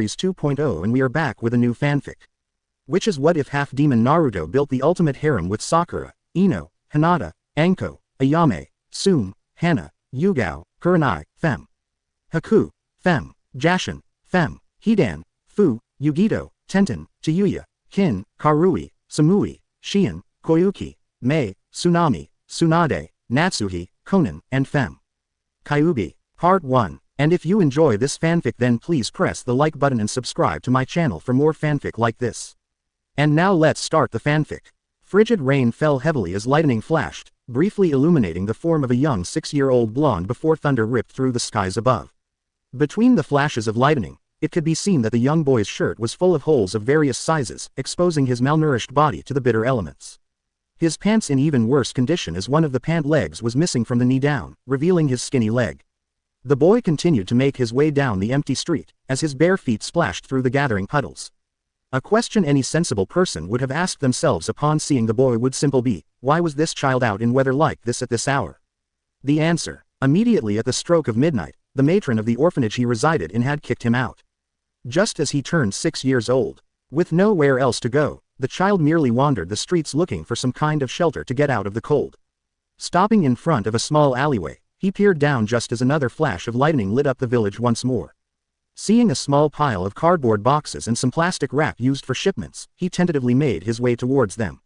Series 2.0 and we are back with a new fanfic. Which is what if half-demon Naruto built the ultimate harem with Sakura, Ino, Hinata, Anko, Ayame, Tsume, Hana, Yugao, Kuranai, Fem. Haku, Fem, Jashin, Fem, Hidan, Fu, Yugito, Tenten, Tayuya, Kin, Karui, Samui, Shion, Koyuki, Mei, Tsunami, Tsunade, Natsuhi, Konan, and Fem. Kyubi. Part 1. And if you enjoy this fanfic then please press the like button and subscribe to my channel for more fanfic like this. And now let's start the fanfic. Frigid rain fell heavily as lightning flashed, briefly illuminating the form of a young 6-year-old blonde before thunder ripped through the skies above. Between the flashes of lightning, it could be seen that the young boy's shirt was full of holes of various sizes, exposing his malnourished body to the bitter elements. His pants in even worse condition as one of the pant legs was missing from the knee down, revealing his skinny leg. The boy continued to make his way down the empty street, as his bare feet splashed through the gathering puddles. A question any sensible person would have asked themselves upon seeing the boy would simply be, why was this child out in weather like this at this hour? The answer: immediately at the stroke of midnight, the matron of the orphanage he resided in had kicked him out. Just as he turned 6 years old, with nowhere else to go, the child merely wandered the streets looking for some kind of shelter to get out of the cold. Stopping in front of a small alleyway, he peered down just as another flash of lightning lit up the village once more. Seeing a small pile of cardboard boxes and some plastic wrap used for shipments, he tentatively made his way towards them.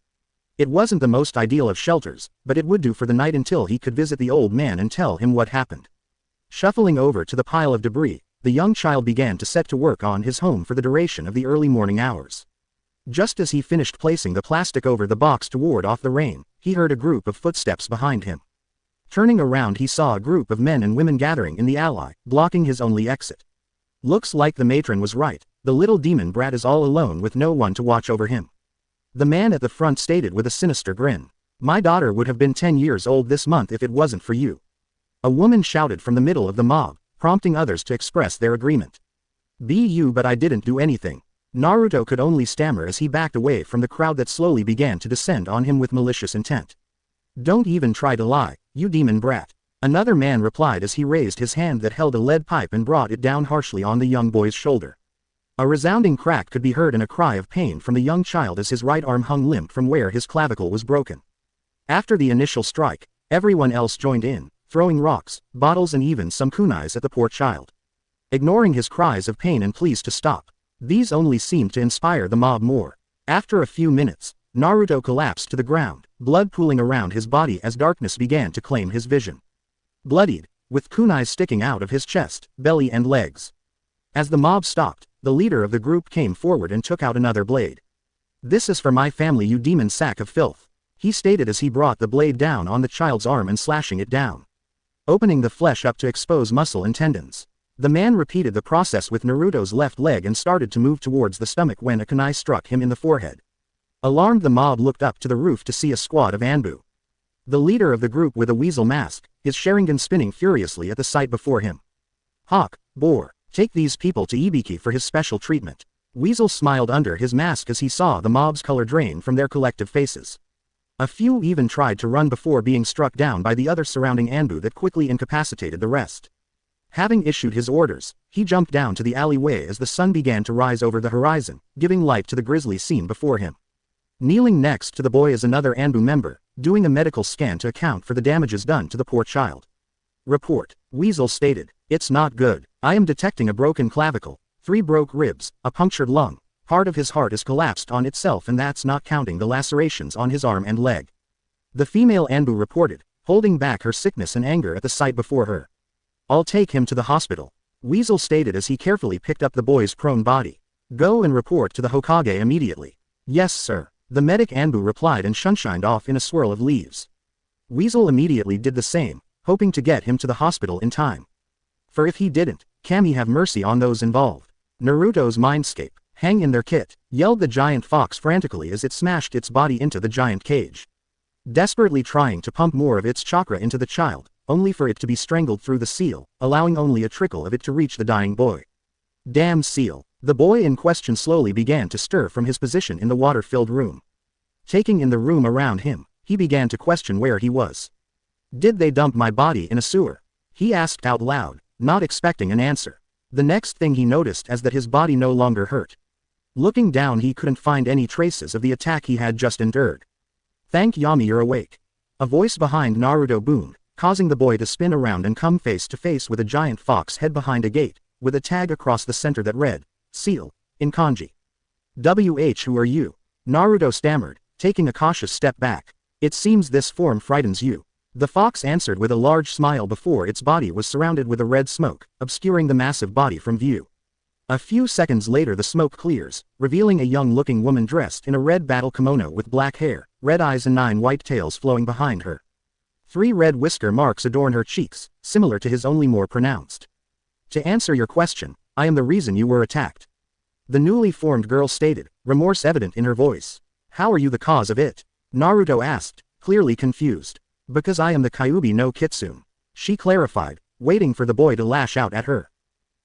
It wasn't the most ideal of shelters, but it would do for the night until he could visit the old man and tell him what happened. Shuffling over to the pile of debris, the young child began to set to work on his home for the duration of the early morning hours. Just as he finished placing the plastic over the box to ward off the rain, he heard a group of footsteps behind him. Turning around he saw a group of men and women gathering in the alley, blocking his only exit. Looks like the matron was right, the little demon brat is all alone with no one to watch over him. The man at the front stated with a sinister grin. My daughter would have been 10 years old this month if it wasn't for you. A woman shouted from the middle of the mob, prompting others to express their agreement. Be you, but I didn't do anything. Naruto could only stammer as he backed away from the crowd that slowly began to descend on him with malicious intent. Don't even try to lie, you demon brat. Another man replied as he raised his hand that held a lead pipe and brought it down harshly on the young boy's shoulder. A resounding crack could be heard and a cry of pain from the young child as his right arm hung limp from where his clavicle was broken. After the initial strike, everyone else joined in, throwing rocks, bottles and even some kunais at the poor child. Ignoring his cries of pain and pleas to stop, these only seemed to inspire the mob more. After a few minutes, Naruto collapsed to the ground, blood pooling around his body as darkness began to claim his vision. Bloodied, with kunais sticking out of his chest, belly and legs. As the mob stopped, the leader of the group came forward and took out another blade. This is for my family, you demon sack of filth, he stated as he brought the blade down on the child's arm and slashing it down, opening the flesh up to expose muscle and tendons. The man repeated the process with Naruto's left leg and started to move towards the stomach when a kunai struck him in the forehead. Alarmed, the mob looked up to the roof to see a squad of Anbu. The leader of the group with a weasel mask, his Sharingan spinning furiously at the sight before him. Hawk, boar, take these people to Ibiki for his special treatment. Weasel smiled under his mask as he saw the mob's color drain from their collective faces. A few even tried to run before being struck down by the other surrounding Anbu that quickly incapacitated the rest. Having issued his orders, he jumped down to the alleyway as the sun began to rise over the horizon, giving light to the grisly scene before him. Kneeling next to the boy is another Anbu member, doing a medical scan to account for the damages done to the poor child. Report, Weasel stated, it's not good. I am detecting a broken clavicle, 3 broke ribs, a punctured lung, part of his heart is collapsed on itself and that's not counting the lacerations on his arm and leg. The female Anbu reported, holding back her sickness and anger at the sight before her. I'll take him to the hospital, Weasel stated as he carefully picked up the boy's prone body. Go and report to the Hokage immediately. Yes sir. The medic Anbu replied and shunshined off in a swirl of leaves. Weasel immediately did the same, hoping to get him to the hospital in time. For if he didn't, Kami have mercy on those involved. Naruto's Mindscape, hang in there kit, yelled the giant fox frantically as it smashed its body into the giant cage. Desperately trying to pump more of its chakra into the child, only for it to be strangled through the seal, allowing only a trickle of it to reach the dying boy. Damn seal. The boy in question slowly began to stir from his position in the water-filled room. Taking in the room around him, he began to question where he was. Did they dump my body in a sewer? He asked out loud, not expecting an answer. The next thing he noticed is that his body no longer hurt. Looking down, he couldn't find any traces of the attack he had just endured. "Thank Yami, you're awake." A voice behind Naruto boomed, causing the boy to spin around and come face to face with a giant fox head behind a gate, with a tag across the center that read, "Seal," in kanji. "Who are you?" Naruto stammered, taking a cautious step back. "It seems this form frightens you." The fox answered with a large smile before its body was surrounded with a red smoke, obscuring the massive body from view. A few seconds later the smoke clears, revealing a young-looking woman dressed in a red battle kimono with black hair, red eyes and 9 white tails flowing behind her. 3 red whisker marks adorn her cheeks, similar to his only more pronounced. "To answer your question, I am the reason you were attacked," the newly formed girl stated, remorse evident in her voice. "How are you the cause of it?" Naruto asked, clearly confused. "Because I am the Kyuubi no Kitsune," she clarified, waiting for the boy to lash out at her.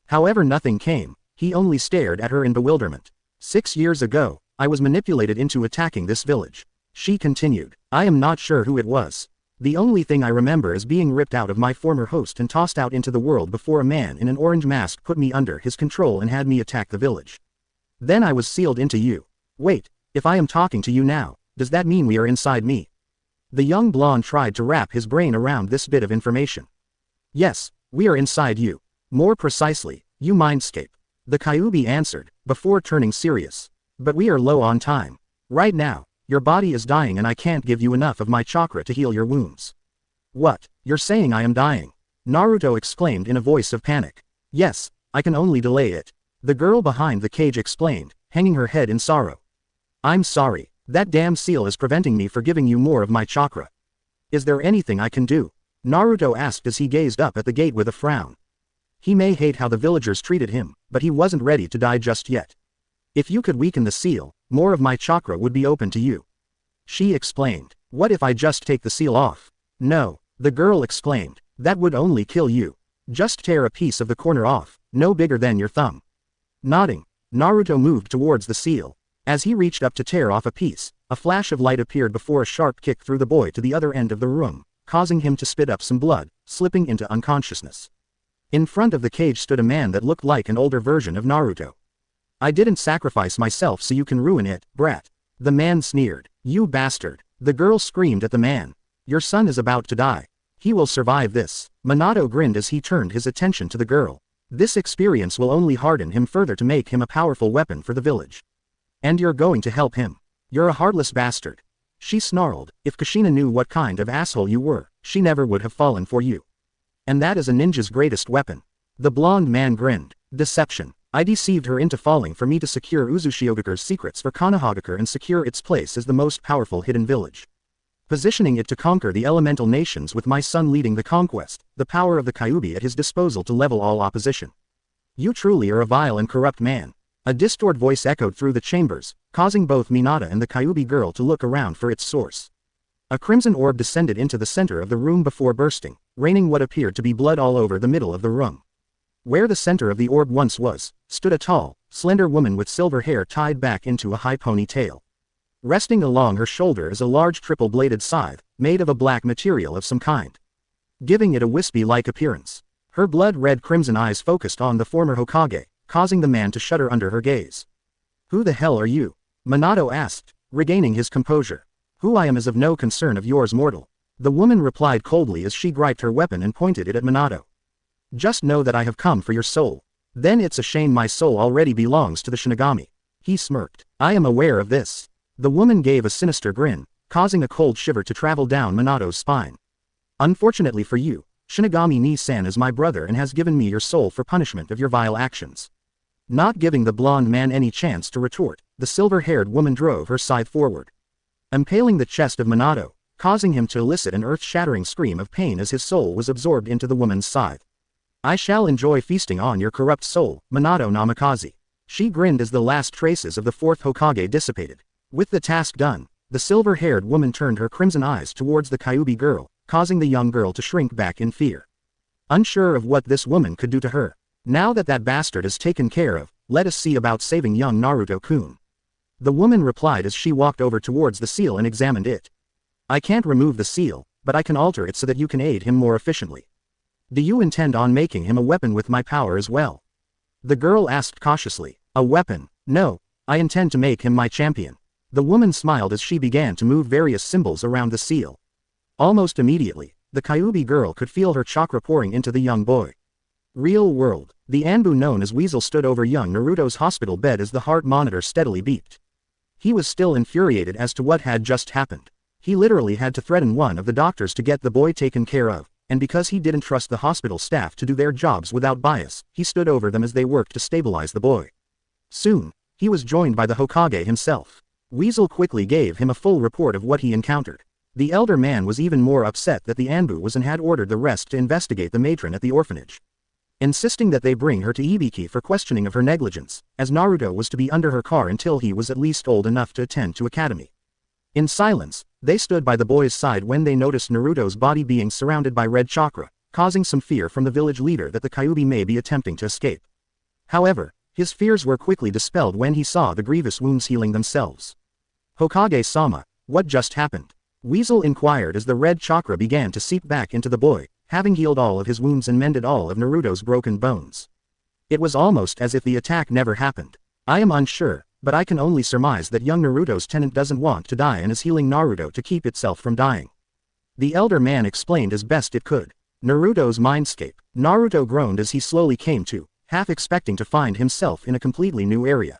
However, nothing came. He only stared at her in bewilderment. 6 years ago, I was manipulated into attacking this village," she continued. "I am not sure who it was. The only thing I remember is being ripped out of my former host and tossed out into the world before a man in an orange mask put me under his control and had me attack the village. Then I was sealed into you. Wait, if I am talking to you now, does that mean we are inside me?" The young blonde tried to wrap his brain around this bit of information. "Yes, we are inside you. More precisely, you Mindscape," the Kyuubi answered, before turning serious. "But we are low on time. Right now, your body is dying and I can't give you enough of my chakra to heal your wounds." "What, you're saying I am dying?" Naruto exclaimed in a voice of panic. "Yes, I can only delay it," the girl behind the cage explained, hanging her head in sorrow. "I'm sorry, that damn seal is preventing me from giving you more of my chakra. Is there anything I can do?" Naruto asked as he gazed up at the gate with a frown. He may hate how the villagers treated him, but he wasn't ready to die just yet. "If you could weaken the seal, more of my chakra would be open to you," she explained. "What if I just take the seal off?" "No," the girl exclaimed, "that would only kill you. Just tear a piece of the corner off, no bigger than your thumb." Nodding, Naruto moved towards the seal. As he reached up to tear off a piece, a flash of light appeared before a sharp kick threw the boy to the other end of the room, causing him to spit up some blood, slipping into unconsciousness. In front of the cage stood a man that looked like an older version of Naruto. "I didn't sacrifice myself so you can ruin it, brat," the man sneered. "You bastard," the girl screamed at the man. "Your son is about to die. He will survive this." Minato grinned as he turned his attention to the girl. This experience will only harden him further to make him a powerful weapon for the village. "And you're going to help him? You're a heartless bastard," she snarled. "If Kushina knew what kind of asshole you were, she never would have fallen for you. And that is a ninja's greatest weapon." The blonde man grinned. "Deception. I deceived her into falling for me to secure Uzushiogakure's secrets for Konohagakure and secure its place as the most powerful hidden village. Positioning it to conquer the elemental nations with my son leading the conquest, the power of the Kyuubi at his disposal to level all opposition. You truly are a vile and corrupt man." A distorted voice echoed through the chambers, causing both Minata and the Kyuubi girl to look around for its source. A crimson orb descended into the center of the room before bursting, raining what appeared to be blood all over the middle of the room. Where the center of the orb once was, stood a tall, slender woman with silver hair tied back into a high ponytail. Resting along her shoulder is a large triple-bladed scythe, made of a black material of some kind, giving it a wispy-like appearance. Her blood-red crimson eyes focused on the former Hokage, causing the man to shudder under her gaze. "Who the hell are you?" Minato asked, regaining his composure. "Who I am is of no concern of yours, mortal," the woman replied coldly as she gripped her weapon and pointed it at Minato. "Just know that I have come for your soul." "Then it's a shame my soul already belongs to the Shinigami," he smirked. "I am aware of this." The woman gave a sinister grin, causing a cold shiver to travel down Minato's spine. "Unfortunately for you, Shinigami Ni-san is my brother and has given me your soul for punishment of your vile actions." Not giving the blonde man any chance to retort, the silver-haired woman drove her scythe forward, impaling the chest of Minato, causing him to elicit an earth-shattering scream of pain as his soul was absorbed into the woman's scythe. "I shall enjoy feasting on your corrupt soul, Minato Namikaze." She grinned as the last traces of the fourth Hokage dissipated. With the task done, the silver-haired woman turned her crimson eyes towards the Kyuubi girl, causing the young girl to shrink back in fear. Unsure of what this woman could do to her. "Now that that bastard is taken care of, let us see about saving young Naruto-kun," the woman replied as she walked over towards the seal and examined it. "I can't remove the seal, but I can alter it so that you can aid him more efficiently. Do you intend on making him a weapon with my power as well?" The girl asked cautiously. A weapon? No, I intend to make him my champion. The woman smiled as she began to move various symbols around the seal. Almost immediately, the Kyuubi girl could feel her chakra pouring into the young boy. Real world. The Anbu known as Weasel stood over young Naruto's hospital bed as the heart monitor steadily beeped. He was still infuriated as to what had just happened. He literally had to threaten one of the doctors to get the boy taken care of, and because he didn't trust the hospital staff to do their jobs without bias, he stood over them as they worked to stabilize the boy. Soon, he was joined by the Hokage himself. Weasel quickly gave him a full report of what he encountered. The elder man was even more upset that the Anbu was and had ordered the rest to investigate the matron at the orphanage, insisting that they bring her to Ibiki for questioning of her negligence, as Naruto was to be under her car until he was at least old enough to attend to academy. In silence, they stood by the boy's side when they noticed Naruto's body being surrounded by red chakra, causing some fear from the village leader that the Kyuubi may be attempting to escape. However, his fears were quickly dispelled when he saw the grievous wounds healing themselves. Hokage-sama, what just happened? Weasel inquired as the red chakra began to seep back into the boy, having healed all of his wounds and mended all of Naruto's broken bones. It was almost as if the attack never happened. I am unsure, but I can only surmise that young Naruto's tenant doesn't want to die and is healing Naruto to keep itself from dying. The elder man explained as best it could. Naruto's mindscape. Naruto groaned as he slowly came to, half expecting to find himself in a completely new area.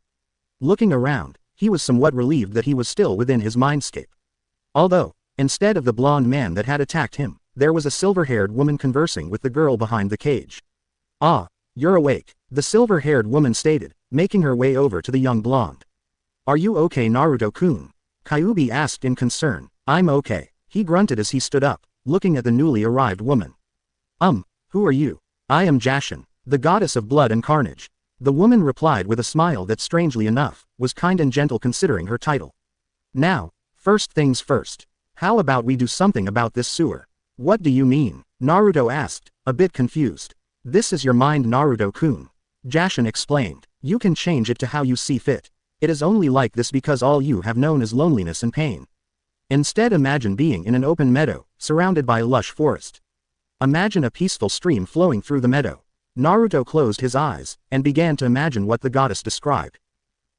Looking around, he was somewhat relieved that he was still within his mindscape. Although, instead of the blonde man that had attacked him, there was a silver-haired woman conversing with the girl behind the cage. Ah, you're awake, the silver-haired woman stated, making her way over to the young blonde. Are you okay, Naruto-kun? Kyuubi asked in concern. I'm okay, he grunted as he stood up, looking at the newly arrived woman. Who are you? I am Jashin, the goddess of blood and carnage. The woman replied with a smile that strangely enough, was kind and gentle considering her title. Now, first things first. How about we do something about this sewer? What do you mean? Naruto asked, a bit confused. This is your mind, Naruto-kun. Jashin explained. You can change it to how you see fit. It is only like this because all you have known is loneliness and pain. Instead, imagine being in an open meadow, surrounded by a lush forest. Imagine a peaceful stream flowing through the meadow. Naruto closed his eyes, and began to imagine what the goddess described.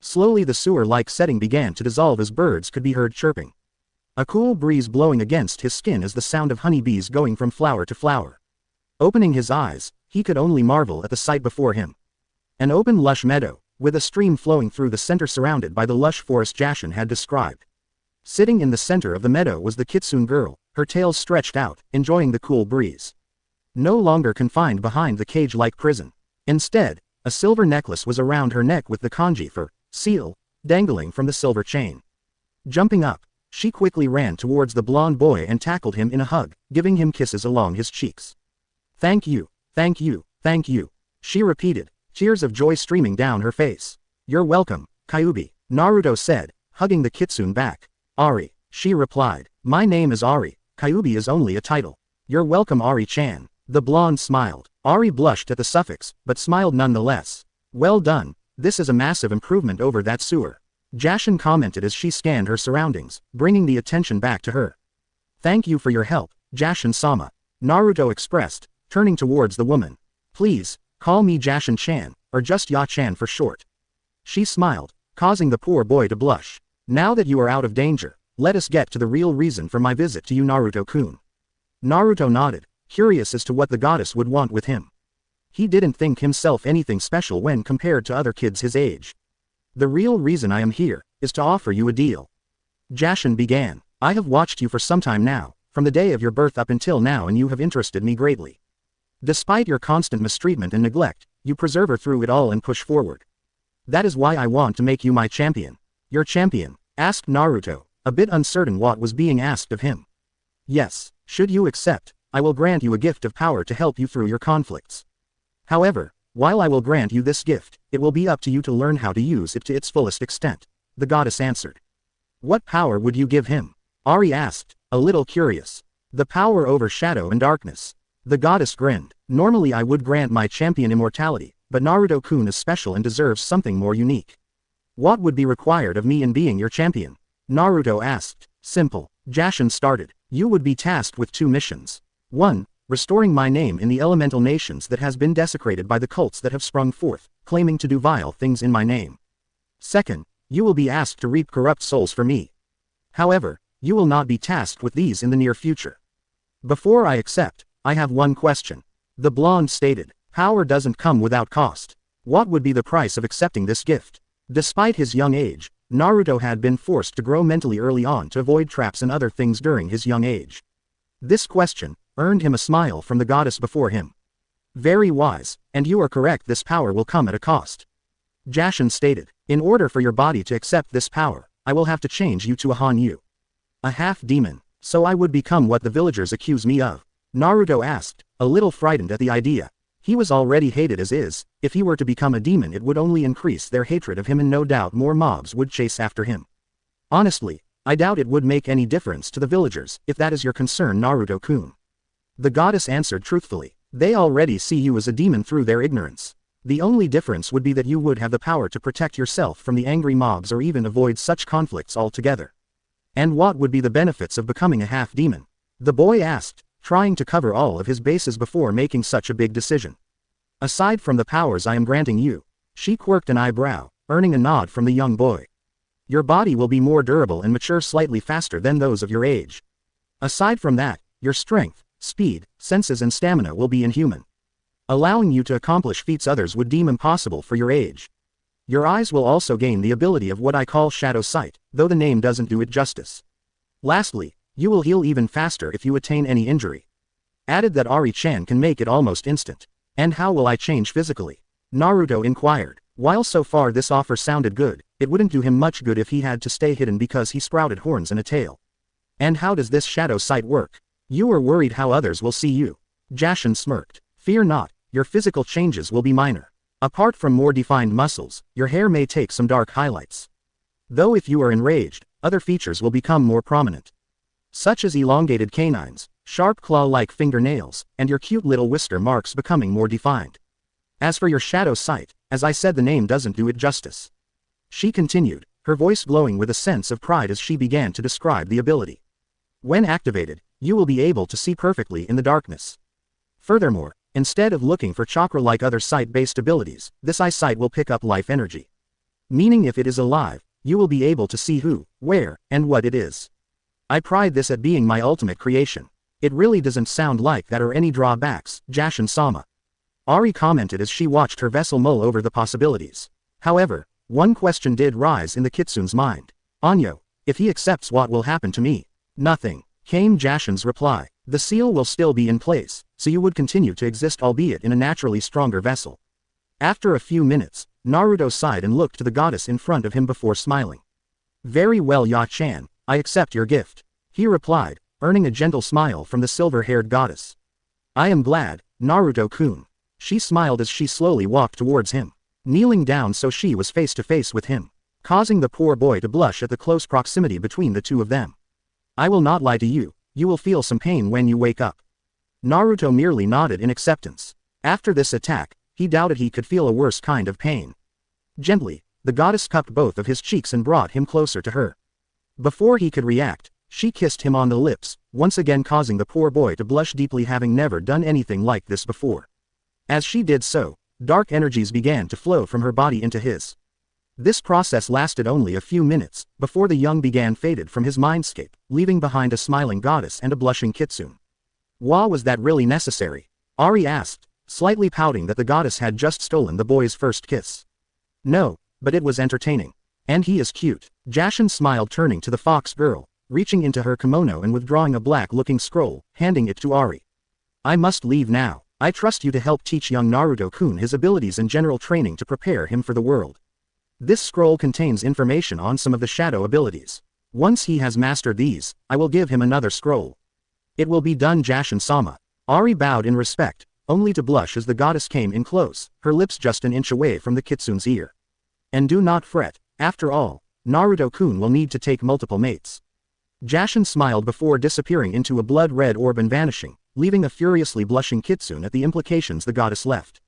Slowly the sewer-like setting began to dissolve as birds could be heard chirping. A cool breeze blowing against his skin as the sound of honeybees going from flower to flower. Opening his eyes, he could only marvel at the sight before him. An open lush meadow, with a stream flowing through the center surrounded by the lush forest Jashin had described. Sitting in the center of the meadow was the Kitsune girl, her tail stretched out, enjoying the cool breeze. No longer confined behind the cage-like prison. Instead, a silver necklace was around her neck with the kanji for seal dangling from the silver chain. Jumping up, she quickly ran towards the blonde boy and tackled him in a hug, giving him kisses along his cheeks. Thank you, thank you, thank you, she repeated, tears of joy streaming down her face. You're welcome, Kyuubi, Naruto said, hugging the Kitsune back. Ari, she replied. My name is Ari, Kyuubi is only a title. You're welcome, Ari-chan. The blonde smiled. Ari blushed at the suffix, but smiled nonetheless. Well done, this is a massive improvement over that sewer. Jashin commented as she scanned her surroundings, bringing the attention back to her. Thank you for your help, Jashin-sama, Naruto expressed, turning towards the woman. Please, call me Jashin-chan, or just Ya-chan for short. She smiled, causing the poor boy to blush. Now that you are out of danger, let us get to the real reason for my visit to you, Naruto-kun. Naruto nodded, curious as to what the goddess would want with him. He didn't think himself anything special when compared to other kids his age. The real reason I am here, is to offer you a deal. Jashin began. I have watched you for some time now, from the day of your birth up until now, and you have interested me greatly. Despite your constant mistreatment and neglect, you persevere through it all and push forward. That is why I want to make you my champion. Your champion? Asked Naruto, a bit uncertain what was being asked of him. Yes, should you accept, I will grant you a gift of power to help you through your conflicts. However, while I will grant you this gift, it will be up to you to learn how to use it to its fullest extent, the goddess answered. What power would you give him? Ari asked, a little curious. The power over shadow and darkness. The goddess grinned. Normally I would grant my champion immortality, but Naruto-kun is special and deserves something more unique. What would be required of me in being your champion? Naruto asked. Simple. Jashin started. You would be tasked with 2 missions. 1. restoring my name in the elemental nations that has been desecrated by the cults that have sprung forth, claiming to do vile things in my name. Second, you will be asked to reap corrupt souls for me. However, you will not be tasked with these in the near future. Before I accept, I have one question. The blonde stated, power doesn't come without cost. What would be the price of accepting this gift? Despite his young age, Naruto had been forced to grow mentally early on to avoid traps and other things during his young age. This question earned him a smile from the goddess before him. Very wise, and you are correct, this power will come at a cost. Jashin stated, in order for your body to accept this power, I will have to change you to a Hanyu. A half-demon, so I would become what the villagers accuse me of. Naruto asked, a little frightened at the idea. He was already hated as is, if he were to become a demon it would only increase their hatred of him and no doubt more mobs would chase after him. Honestly, I doubt it would make any difference to the villagers, if that is your concern, Naruto-kun. The goddess answered truthfully, they already see you as a demon through their ignorance. The only difference would be that you would have the power to protect yourself from the angry mobs or even avoid such conflicts altogether. And what would be the benefits of becoming a half-demon? The boy asked, trying to cover all of his bases before making such a big decision. Aside from the powers I am granting you, she quirked an eyebrow, earning a nod from the young boy. Your body will be more durable and mature slightly faster than those of your age. Aside from that, your strength, speed, senses and stamina will be inhuman, allowing you to accomplish feats others would deem impossible for your age. Your eyes will also gain the ability of what I call shadow sight, though the name doesn't do it justice. Lastly, you will heal even faster if you attain any injury. Added that Ari-chan can make it almost instant. And how will I change physically? Naruto inquired. While so far this offer sounded good, it wouldn't do him much good if he had to stay hidden because he sprouted horns and a tail. And how does this shadow sight work? You are worried how others will see you. Jashin smirked. Fear not, your physical changes will be minor. Apart from more defined muscles, your hair may take some dark highlights. Though if you are enraged, other features will become more prominent, such as elongated canines, sharp claw-like fingernails, and your cute little whisker marks becoming more defined. As for your shadow sight, as I said, the name doesn't do it justice. She continued, her voice glowing with a sense of pride as she began to describe the ability. When activated, you will be able to see perfectly in the darkness. Furthermore, instead of looking for chakra like other sight-based abilities, this eyesight will pick up life energy. Meaning if it is alive, you will be able to see who, where, and what it is. I pride this at being my ultimate creation. It really doesn't sound like that or any drawbacks, Jashin-sama. Ari commented as she watched her vessel mull over the possibilities. However, one question did rise in the kitsune's mind. Anyo, if he accepts, what will happen to me? Nothing, came Jashin's reply. The seal will still be in place, so you would continue to exist albeit in a naturally stronger vessel. After a few minutes, Naruto sighed and looked to the goddess in front of him before smiling. Very well, Ya-chan, I accept your gift, he replied, earning a gentle smile from the silver-haired goddess. I am glad, Naruto-kun. She smiled as she slowly walked towards him, kneeling down so she was face to face with him, causing the poor boy to blush at the close proximity between the two of them. I will not lie to you, you will feel some pain when you wake up. Naruto merely nodded in acceptance. After this attack, he doubted he could feel a worse kind of pain. Gently, the goddess cupped both of his cheeks and brought him closer to her. Before he could react, she kissed him on the lips, once again causing the poor boy to blush deeply, having never done anything like this before. As she did so, dark energies began to flow from her body into his. This process lasted only a few minutes, before the young began faded from his mindscape, leaving behind a smiling goddess and a blushing kitsune. Was that really necessary? Ari asked, slightly pouting that the goddess had just stolen the boy's first kiss. No, but it was entertaining. And he is cute. Jashin smiled, turning to the fox girl, reaching into her kimono and withdrawing a black-looking scroll, handing it to Ari. I must leave now. I trust you to help teach young Naruto-kun his abilities and general training to prepare him for the world. This scroll contains information on some of the shadow abilities. Once he has mastered these, I will give him another scroll. It will be done, Jashin-sama. Ari bowed in respect, only to blush as the goddess came in close, her lips just an inch away from the kitsune's ear. And do not fret, after all, Naruto-kun will need to take multiple mates. Jashin smiled before disappearing into a blood-red orb and vanishing, leaving a furiously blushing kitsune at the implications the goddess left.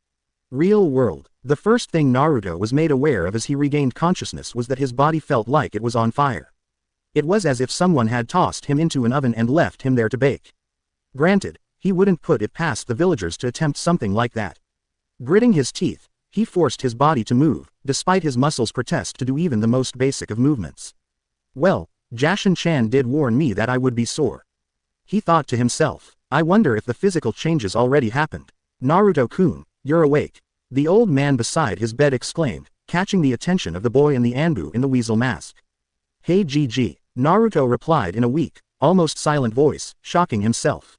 Real world. The first thing Naruto was made aware of as he regained consciousness was that his body felt like it was on fire. It was as if someone had tossed him into an oven and left him there to bake. Granted, he wouldn't put it past the villagers to attempt something like that. Gritting his teeth, he forced his body to move, despite his muscles' protest to do even the most basic of movements. Well, Jashin-chan did warn me that I would be sore. He thought to himself, I wonder if the physical changes already happened. Naruto-kun, you're awake. The old man beside his bed exclaimed, catching the attention of the boy in the Anbu in the weasel mask. Hey GG, Naruto replied in a weak, almost silent voice, shocking himself.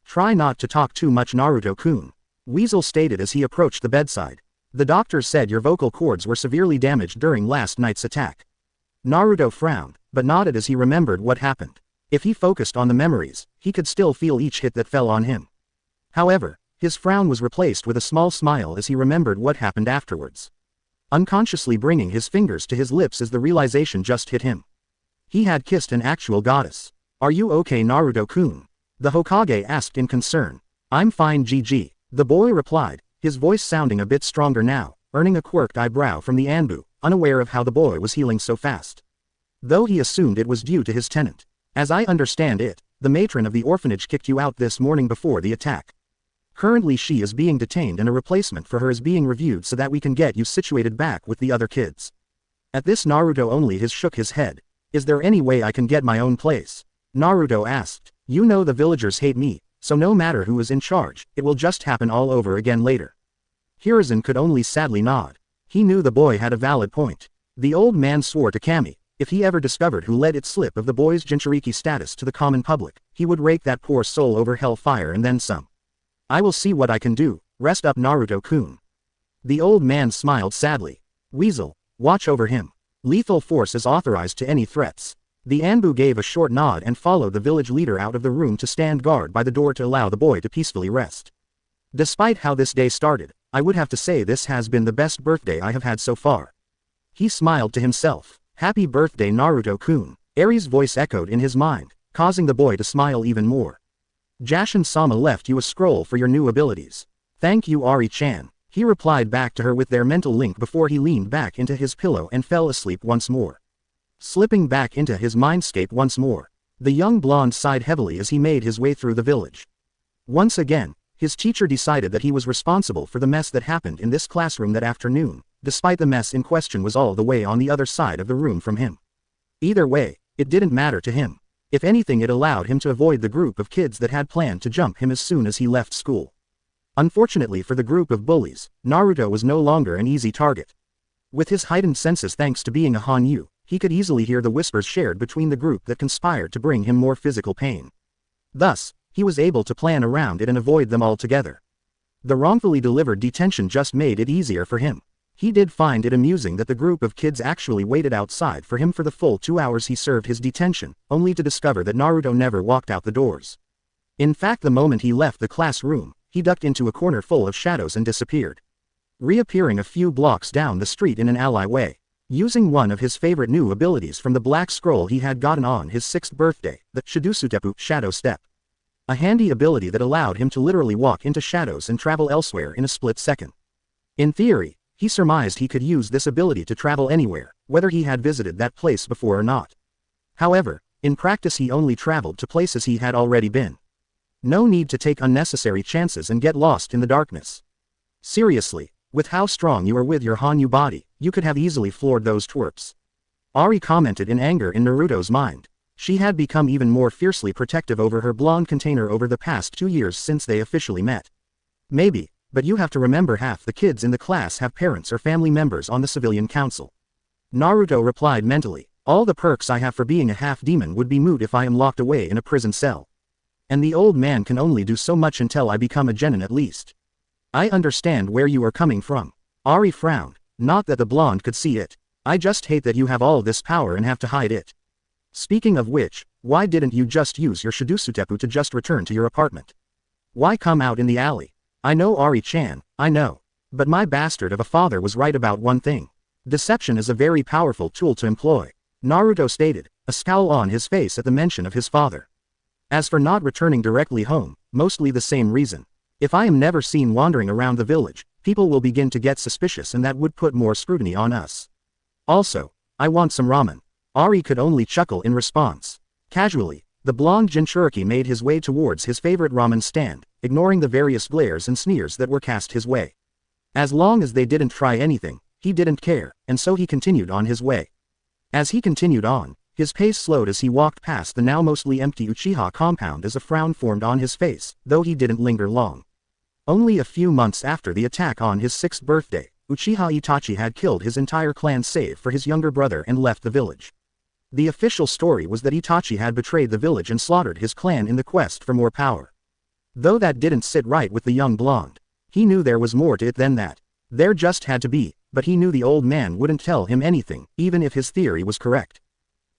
Try not to talk too much, Naruto-kun, Weasel stated as he approached the bedside. The doctor said your vocal cords were severely damaged during last night's attack. Naruto frowned, but nodded as he remembered what happened. If he focused on the memories, he could still feel each hit that fell on him. However, his frown was replaced with a small smile as he remembered what happened afterwards. Unconsciously bringing his fingers to his lips as the realization just hit him. He had kissed an actual goddess. Are you okay, Naruto-kun? The Hokage asked in concern. I'm fine, GG. The boy replied, his voice sounding a bit stronger now, earning a quirked eyebrow from the Anbu, unaware of how the boy was healing so fast. Though he assumed it was due to his tenant. As I understand it, the matron of the orphanage kicked you out this morning before the attack. Currently she is being detained and a replacement for her is being reviewed so that we can get you situated back with the other kids. At this Naruto only shook his head. Is there any way I can get my own place? Naruto asked. You know the villagers hate me, so no matter who is in charge, it will just happen all over again later. Hiruzen could only sadly nod. He knew the boy had a valid point. The old man swore to Kami, if he ever discovered who let it slip of the boy's Jinchuriki status to the common public, he would rake that poor soul over hellfire and then some. I will see what I can do, rest up, Naruto-kun. The old man smiled sadly. Weasel, watch over him. Lethal force is authorized to any threats. The Anbu gave a short nod and followed the village leader out of the room to stand guard by the door to allow the boy to peacefully rest. Despite how this day started, I would have to say this has been the best birthday I have had so far. He smiled to himself. Happy birthday, Naruto-kun. Eri's voice echoed in his mind, causing the boy to smile even more. Jashin-sama left you a scroll for your new abilities. Thank you, Ari-chan. He replied back to her with their mental link before he leaned back into his pillow and fell asleep once more. Slipping back into his mindscape once more, the young blonde sighed heavily as he made his way through the village. Once again, his teacher decided that he was responsible for the mess that happened in this classroom that afternoon, despite the mess in question was all the way on the other side of the room from him. Either way, it didn't matter to him. If anything, it allowed him to avoid the group of kids that had planned to jump him as soon as he left school. Unfortunately for the group of bullies, Naruto was no longer an easy target. With his heightened senses thanks to being a Hanyu, he could easily hear the whispers shared between the group that conspired to bring him more physical pain. Thus, he was able to plan around it and avoid them altogether. The wrongfully delivered detention just made it easier for him. He did find it amusing that the group of kids actually waited outside for him for the full 2 hours he served his detention, only to discover that Naruto never walked out the doors. In fact, the moment he left the classroom, he ducked into a corner full of shadows and disappeared. Reappearing a few blocks down the street in an alleyway. Using one of his favorite new abilities from the black scroll he had gotten on his 6th birthday, the Shidusutepu Shadow Step. A handy ability that allowed him to literally walk into shadows and travel elsewhere in a split second. In theory, he surmised he could use this ability to travel anywhere, whether he had visited that place before or not. However, in practice he only traveled to places he had already been. No need to take unnecessary chances and get lost in the darkness. Seriously, with how strong you are with your Hanyu body, you could have easily floored those twerps. Ari commented in anger in Naruto's mind. She had become even more fiercely protective over her blonde container over the past 2 years since they officially met. Maybe, but you have to remember half the kids in the class have parents or family members on the civilian council. Naruto replied mentally, all the perks I have for being a half-demon would be moot if I am locked away in a prison cell. And the old man can only do so much until I become a genin at least. I understand where you are coming from. Ari frowned, not that the blonde could see it. I just hate that you have all this power and have to hide it. Speaking of which, why didn't you just use your Shidusutepu to just return to your apartment? Why come out in the alley? I know Ari-chan, I know. But my bastard of a father was right about one thing. Deception is a very powerful tool to employ. Naruto stated, a scowl on his face at the mention of his father. As for not returning directly home, mostly the same reason. If I am never seen wandering around the village, people will begin to get suspicious and that would put more scrutiny on us. Also, I want some ramen. Ari could only chuckle in response. Casually, The blonde Jinchuriki made his way towards his favorite ramen stand, ignoring the various glares and sneers that were cast his way. As long as they didn't try anything, he didn't care, and so he continued on his way. As he continued on, his pace slowed as he walked past the now mostly empty Uchiha compound as a frown formed on his face, though he didn't linger long. Only a few months after the attack on his 6th birthday, Uchiha Itachi had killed his entire clan save for his younger brother and left the village. The official story was that Itachi had betrayed the village and slaughtered his clan in the quest for more power. Though that didn't sit right with the young blonde. He knew there was more to it than that. There just had to be, but he knew the old man wouldn't tell him anything, even if his theory was correct.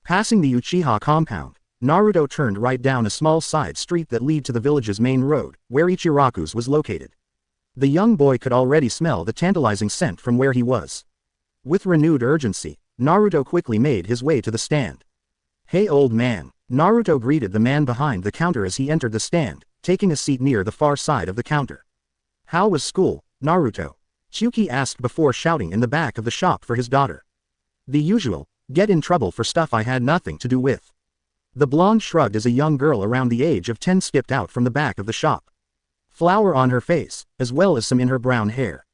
Passing the Uchiha compound, Naruto turned right down a small side street that led to the village's main road, where Ichiraku's was located. The young boy could already smell the tantalizing scent from where he was. With renewed urgency, Naruto quickly made his way to the stand. "Hey old man," Naruto greeted the man behind the counter as he entered the stand, taking a seat near the far side of the counter. "How was school, Naruto?" Chuki asked before shouting in the back of the shop for his daughter. "The usual, get in trouble for stuff I had nothing to do with." The blonde shrugged as a young girl around the age of 10 skipped out from the back of the shop. Flour on her face, as well as some in her brown hair.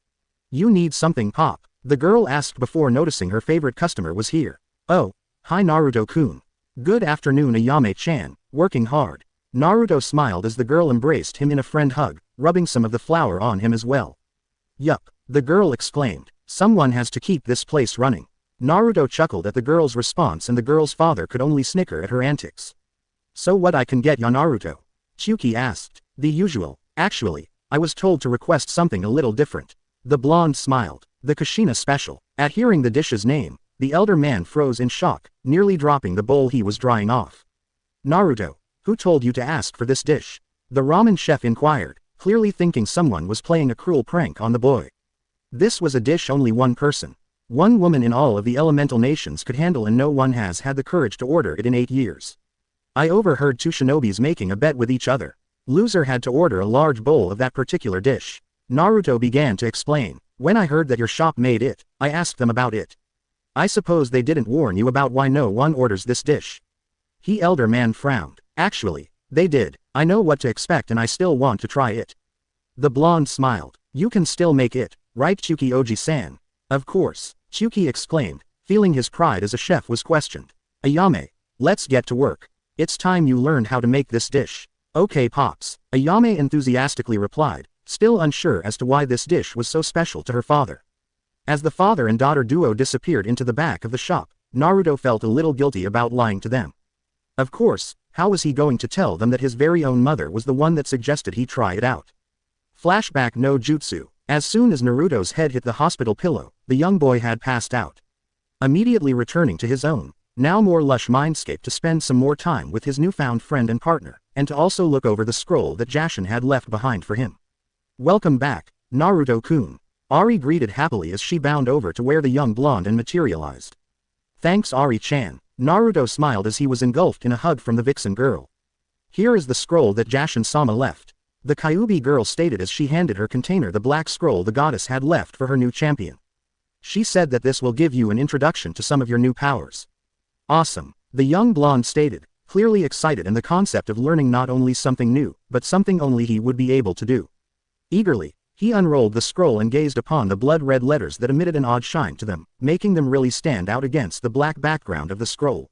"You need something, Pop?" The girl asked before noticing her favorite customer was here. "Oh, hi Naruto-kun. Good afternoon Ayame-chan, working hard." Naruto smiled as the girl embraced him in a friend hug, rubbing some of the flour on him as well. "Yup," the girl exclaimed, "someone has to keep this place running." Naruto chuckled at the girl's response and the girl's father could only snicker at her antics. "So what I can get ya Naruto?" Chuki asked. "The usual, actually, I was told to request something a little different." The blonde smiled. "The Kushina special." At hearing the dish's name, the elder man froze in shock, nearly dropping the bowl he was drying off. "Naruto, who told you to ask for this dish?" The ramen chef inquired, clearly thinking someone was playing a cruel prank on the boy. This was a dish only one person, one woman in all of the elemental nations could handle, and no one has had the courage to order it in 8 years. "I overheard 2 shinobis making a bet with each other. Loser had to order a large bowl of that particular dish." Naruto began to explain. "When I heard that your shop made it, I asked them about it. I suppose they didn't warn you about why no one orders this dish." The elder man frowned. "Actually, they did. I know what to expect and I still want to try it." The blonde smiled. "You can still make it, right Chuki Oji-san?" "Of course," Chuki exclaimed, feeling his pride as a chef was questioned. "Ayame, let's get to work. It's time you learned how to make this dish." "Okay Pops," Ayame enthusiastically replied, still unsure as to why this dish was so special to her father. As the father and daughter duo disappeared into the back of the shop, Naruto felt a little guilty about lying to them. Of course, how was he going to tell them that his very own mother was the one that suggested he try it out? Flashback no jutsu. As soon as Naruto's head hit the hospital pillow, the young boy had passed out. Immediately returning to his own, now more lush mindscape to spend some more time with his newfound friend and partner, and to also look over the scroll that Jashin had left behind for him. "Welcome back, Naruto-kun." Ari greeted happily as she bounded over to where the young blonde and materialized. "Thanks Ari-chan." Naruto smiled as he was engulfed in a hug from the vixen girl. "Here is the scroll that Jashin-sama left," the Kyuubi girl stated as she handed her container the black scroll the goddess had left for her new champion. "She said that this will give you an introduction to some of your new powers." "Awesome," the young blonde stated, clearly excited in the concept of learning not only something new, but something only he would be able to do. Eagerly, he unrolled the scroll and gazed upon the blood-red letters that emitted an odd shine to them, making them really stand out against the black background of the scroll.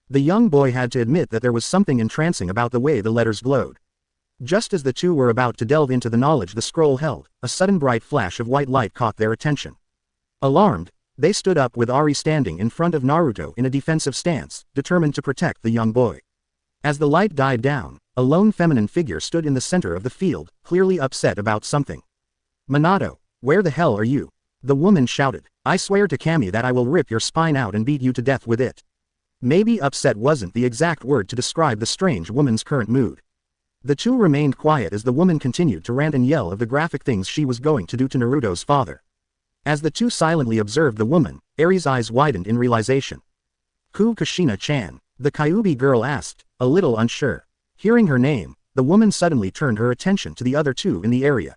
The young boy had to admit that there was something entrancing about the way the letters glowed. Just as the two were about to delve into the knowledge the scroll held, a sudden bright flash of white light caught their attention. Alarmed, they stood up with Ari standing in front of Naruto in a defensive stance, determined to protect the young boy. As the light died down, a lone feminine figure stood in the center of the field, clearly upset about something. "Minato, where the hell are you?" the woman shouted. "I swear to Kami that I will rip your spine out and beat you to death with it." Maybe upset wasn't the exact word to describe the strange woman's current mood. The two remained quiet as the woman continued to rant and yell of the graphic things she was going to do to Naruto's father. As the two silently observed the woman, Ari's eyes widened in realization. "Kushina-chan," the Kyuubi girl asked, a little unsure. Hearing her name, the woman suddenly turned her attention to the other two in the area.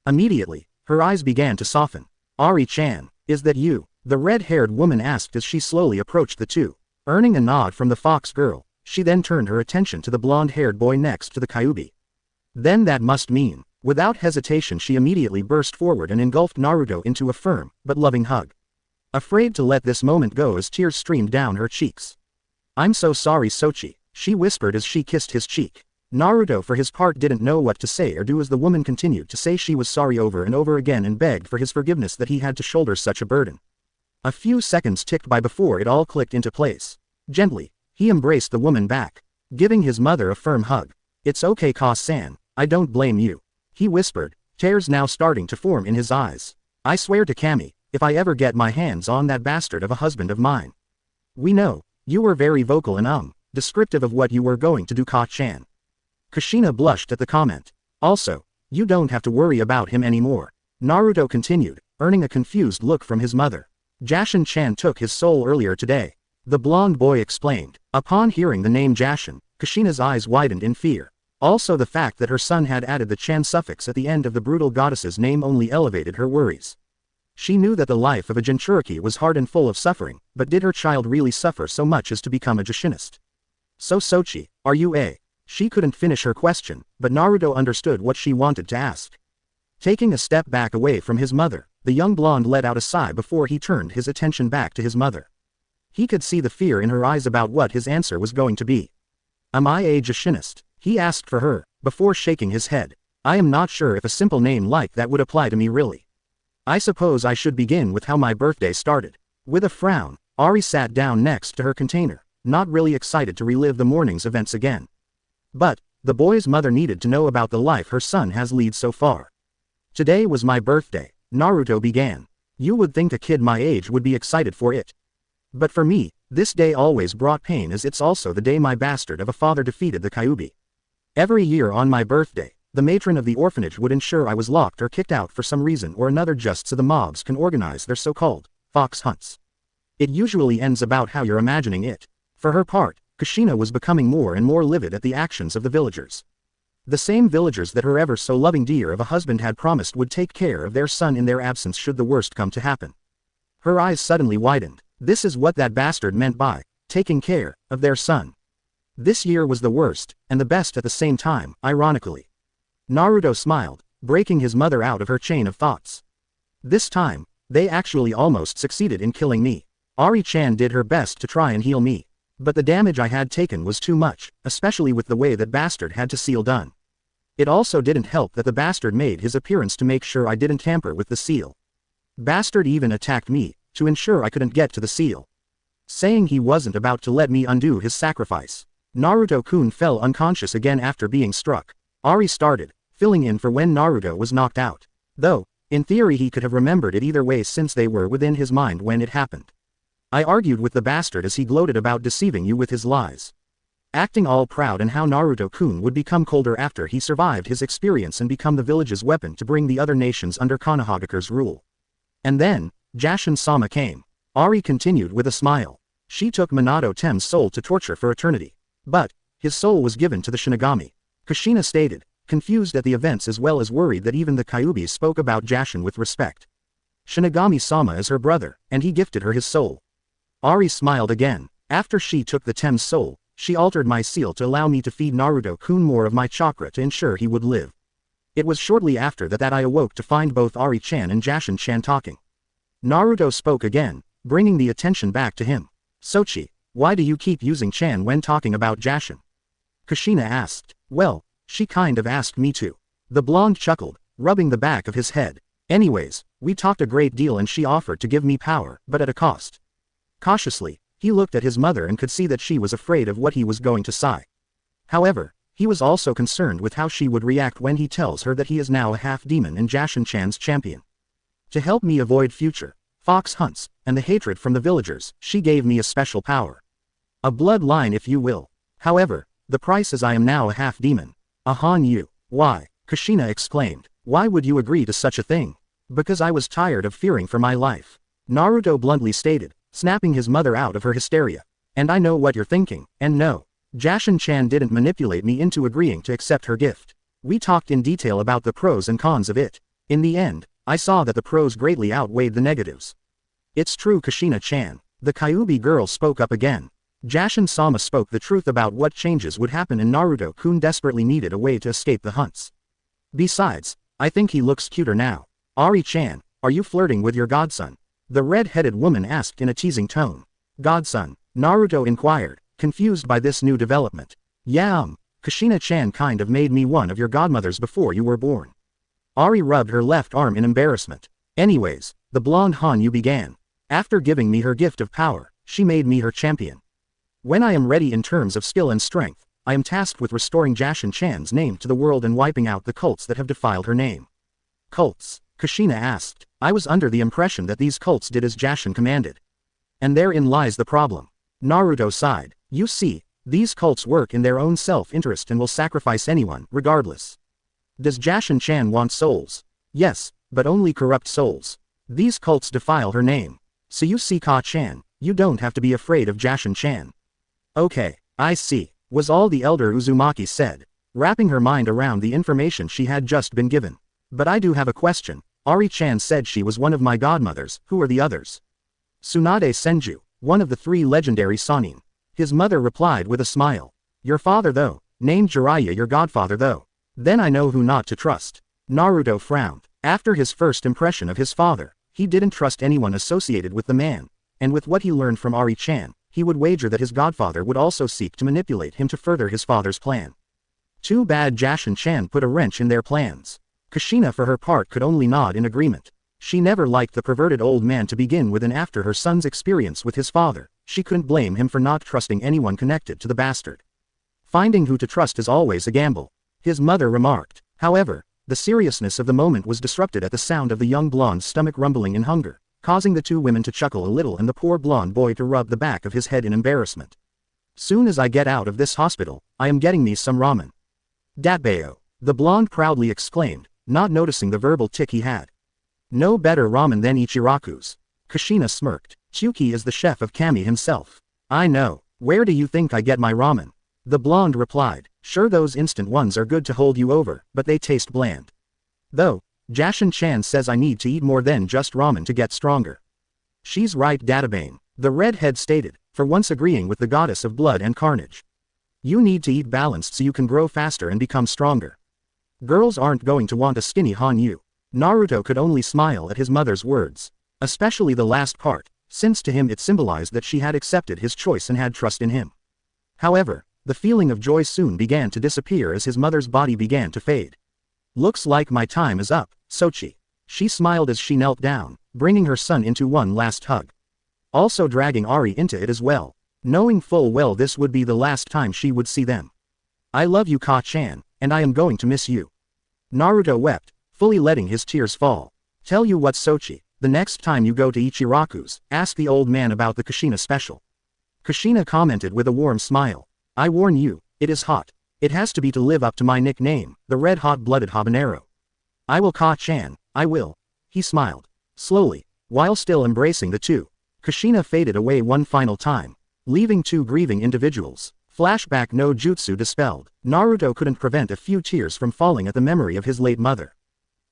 Immediately, her eyes began to soften. "Ari-chan, is that you?" the red-haired woman asked as she slowly approached the two. Earning a nod from the fox girl, She then turned her attention to the blonde-haired boy next to the Kyuubi. Then that must mean. Without hesitation she immediately burst forward and engulfed Naruto into a firm, but loving hug. Afraid to let this moment go as tears streamed down her cheeks. "I'm so sorry Sochi," she whispered as she kissed his cheek. Naruto for his part didn't know what to say or do as the woman continued to say she was sorry over and over again and begged for his forgiveness that he had to shoulder such a burden. A few seconds ticked by before it all clicked into place. Gently, he embraced the woman back, giving his mother a firm hug. "It's okay Ka-san, I don't blame you," he whispered, tears now starting to form in his eyes. "I swear to Kami, if I ever get my hands on that bastard of a husband of mine." "We know, you were very vocal and descriptive of what you were going to do Ka-chan." Kushina blushed at the comment. "Also, you don't have to worry about him anymore," Naruto continued, earning a confused look from his mother. "Jashin-chan took his soul earlier today," the blonde boy explained. Upon hearing the name Jashin, Kushina's eyes widened in fear. Also the fact that her son had added the chan suffix at the end of the brutal goddess's name only elevated her worries. She knew that the life of a Jinchuriki was hard and full of suffering, but did her child really suffer so much as to become a Jashinist? "So Sochi, are you a?" She couldn't finish her question, but Naruto understood what she wanted to ask. Taking a step back away from his mother, the young blonde let out a sigh before he turned his attention back to his mother. He could see the fear in her eyes about what his answer was going to be. "Am I a Jashinist?" he asked for her, before shaking his head. "I am not sure if a simple name like that would apply to me really. I suppose I should begin with how my birthday started." With a frown, Ari sat down next to her container, not really excited to relive the morning's events again. But, the boy's mother needed to know about the life her son has led so far. "Today was my birthday," Naruto began. "You would think a kid my age would be excited for it. But for me, this day always brought pain as it's also the day my bastard of a father defeated the Kyuubi. Every year on my birthday, the matron of the orphanage would ensure I was locked or kicked out for some reason or another just so the mobs can organize their so-called fox hunts. It usually ends about how you're imagining it." For her part, Kushina was becoming more and more livid at the actions of the villagers. The same villagers that her ever-so-loving dear of a husband had promised would take care of their son in their absence should the worst come to happen. Her eyes suddenly widened. This is what that bastard meant by taking care of their son. This year was the worst, and the best at the same time, ironically. Naruto smiled, breaking his mother out of her chain of thoughts. "This time, they actually almost succeeded in killing me. Ari-chan did her best to try and heal me. But the damage I had taken was too much, especially with the way that bastard had to seal done. It also didn't help that the bastard made his appearance to make sure I didn't tamper with the seal. Bastard even attacked me, to ensure I couldn't get to the seal. Saying he wasn't about to let me undo his sacrifice." Naruto-kun fell unconscious again after being struck. Ari started, filling in for when Naruto was knocked out. Though, in theory he could have remembered it either way since they were within his mind when it happened. "I argued with the bastard as he gloated about deceiving you with his lies. Acting all proud and how Naruto-kun would become colder after he survived his experience and become the village's weapon to bring the other nations under Konohagakure's rule. And then, Jashin-sama came." Ari continued with a smile. "She took Minato Tem's soul to torture for eternity. But, his soul was given to the Shinigami," Kushina stated, confused at the events as well as worried that even the Kyuubi spoke about Jashin with respect. "Shinigami-sama is her brother, and he gifted her his soul." Ari smiled again. "After she took the Tem's soul, she altered my seal to allow me to feed Naruto-kun more of my chakra to ensure he would live. It was shortly after that I awoke to find both Ari-chan and Jashin-chan talking." Naruto spoke again, bringing the attention back to him. "Sochi, why do you keep using Chan when talking about Jashin?" Kushina asked. "Well, she kind of asked me to." The blonde chuckled, rubbing the back of his head. "Anyways, we talked a great deal and she offered to give me power, but at a cost." Cautiously, he looked at his mother and could see that she was afraid of what he was going to say. However, he was also concerned with how she would react when he tells her that he is now a half-demon and Jashin-chan's champion. "To help me avoid future fox hunts and the hatred from the villagers, she gave me a special power. A bloodline if you will. However, the price is I am now a half-demon." "Ahan you. Why?" Kushina exclaimed. "Why would you agree to such a thing?" "Because I was tired of fearing for my life," Naruto bluntly stated, snapping his mother out of her hysteria. "And I know what you're thinking, and no. Jashin-chan didn't manipulate me into agreeing to accept her gift. We talked in detail about the pros and cons of it. In the end, I saw that the pros greatly outweighed the negatives." "It's true Kushina-chan." The Kyuubi girl spoke up again. Jashin-sama spoke the truth about what changes would happen and Naruto-kun desperately needed a way to escape the hunts. Besides, I think he looks cuter now. Ari-chan, are you flirting with your godson? The red-headed woman asked in a teasing tone. Godson? Naruto inquired, confused by this new development. Yeah, Kushina-chan kind of made me one of your godmothers before you were born. Ari rubbed her left arm in embarrassment. Anyways, the blonde Hanyu began. After giving me her gift of power, she made me her champion. When I am ready in terms of skill and strength, I am tasked with restoring Jashin-chan's name to the world and wiping out the cults that have defiled her name. Cults? Kushina asked. I was under the impression that these cults did as Jashin commanded. And therein lies the problem. Naruto sighed. You see, these cults work in their own self-interest and will sacrifice anyone, regardless. Does Jashin-chan want souls? Yes, but only corrupt souls. These cults defile her name. So you see Ka-chan, you don't have to be afraid of Jashin-chan. Okay, I see, was all the elder Uzumaki said, wrapping her mind around the information she had just been given. But I do have a question. Ari-chan said she was one of my godmothers, who are the others? Tsunade Senju, one of the 3 legendary Sannin. His mother replied with a smile. Your father though, named Jiraiya your godfather though. Then I know who not to trust. Naruto frowned. After his first impression of his father, he didn't trust anyone associated with the man, and with what he learned from Ari-chan, he would wager that his godfather would also seek to manipulate him to further his father's plan. Too bad Jashin-chan put a wrench in their plans. Kushina for her part could only nod in agreement. She never liked the perverted old man to begin with, and after her son's experience with his father, she couldn't blame him for not trusting anyone connected to the bastard. Finding who to trust is always a gamble, his mother remarked. However, the seriousness of the moment was disrupted at the sound of the young blonde's stomach rumbling in hunger, causing the 2 women to chuckle a little and the poor blonde boy to rub the back of his head in embarrassment. Soon as I get out of this hospital, I am getting me some ramen. Datbeo, the blonde proudly exclaimed, not noticing the verbal tick he had. No better ramen than Ichiraku's. Kushina smirked. Chuki is the chef of Kami himself. I know. Where do you think I get my ramen? The blonde replied. Sure, those instant ones are good to hold you over, but they taste bland. Though, Jashin-chan says I need to eat more than just ramen to get stronger. She's right, Databane, the redhead stated, for once agreeing with the goddess of blood and carnage. You need to eat balanced so you can grow faster and become stronger. Girls aren't going to want a skinny Hanyu. Naruto could only smile at his mother's words. Especially the last part, since to him it symbolized that she had accepted his choice and had trust in him. However, the feeling of joy soon began to disappear as his mother's body began to fade. Looks like my time is up, Sochi. She smiled as she knelt down, bringing her son into one last hug. Also dragging Ari into it as well, knowing full well this would be the last time she would see them. I love you, Ka-chan, and I am going to miss you. Naruto wept, fully letting his tears fall. Tell you what, Sochi, the next time you go to Ichiraku's, ask the old man about the Kushina special. Kushina commented with a warm smile. I warn you, it is hot. It has to be to live up to my nickname, the red hot-blooded habanero. I will, Ka-chan, I will. He smiled. Slowly, while still embracing the 2, Kushina faded away one final time, leaving 2 grieving individuals. Flashback no jutsu dispelled. Naruto couldn't prevent a few tears from falling at the memory of his late mother.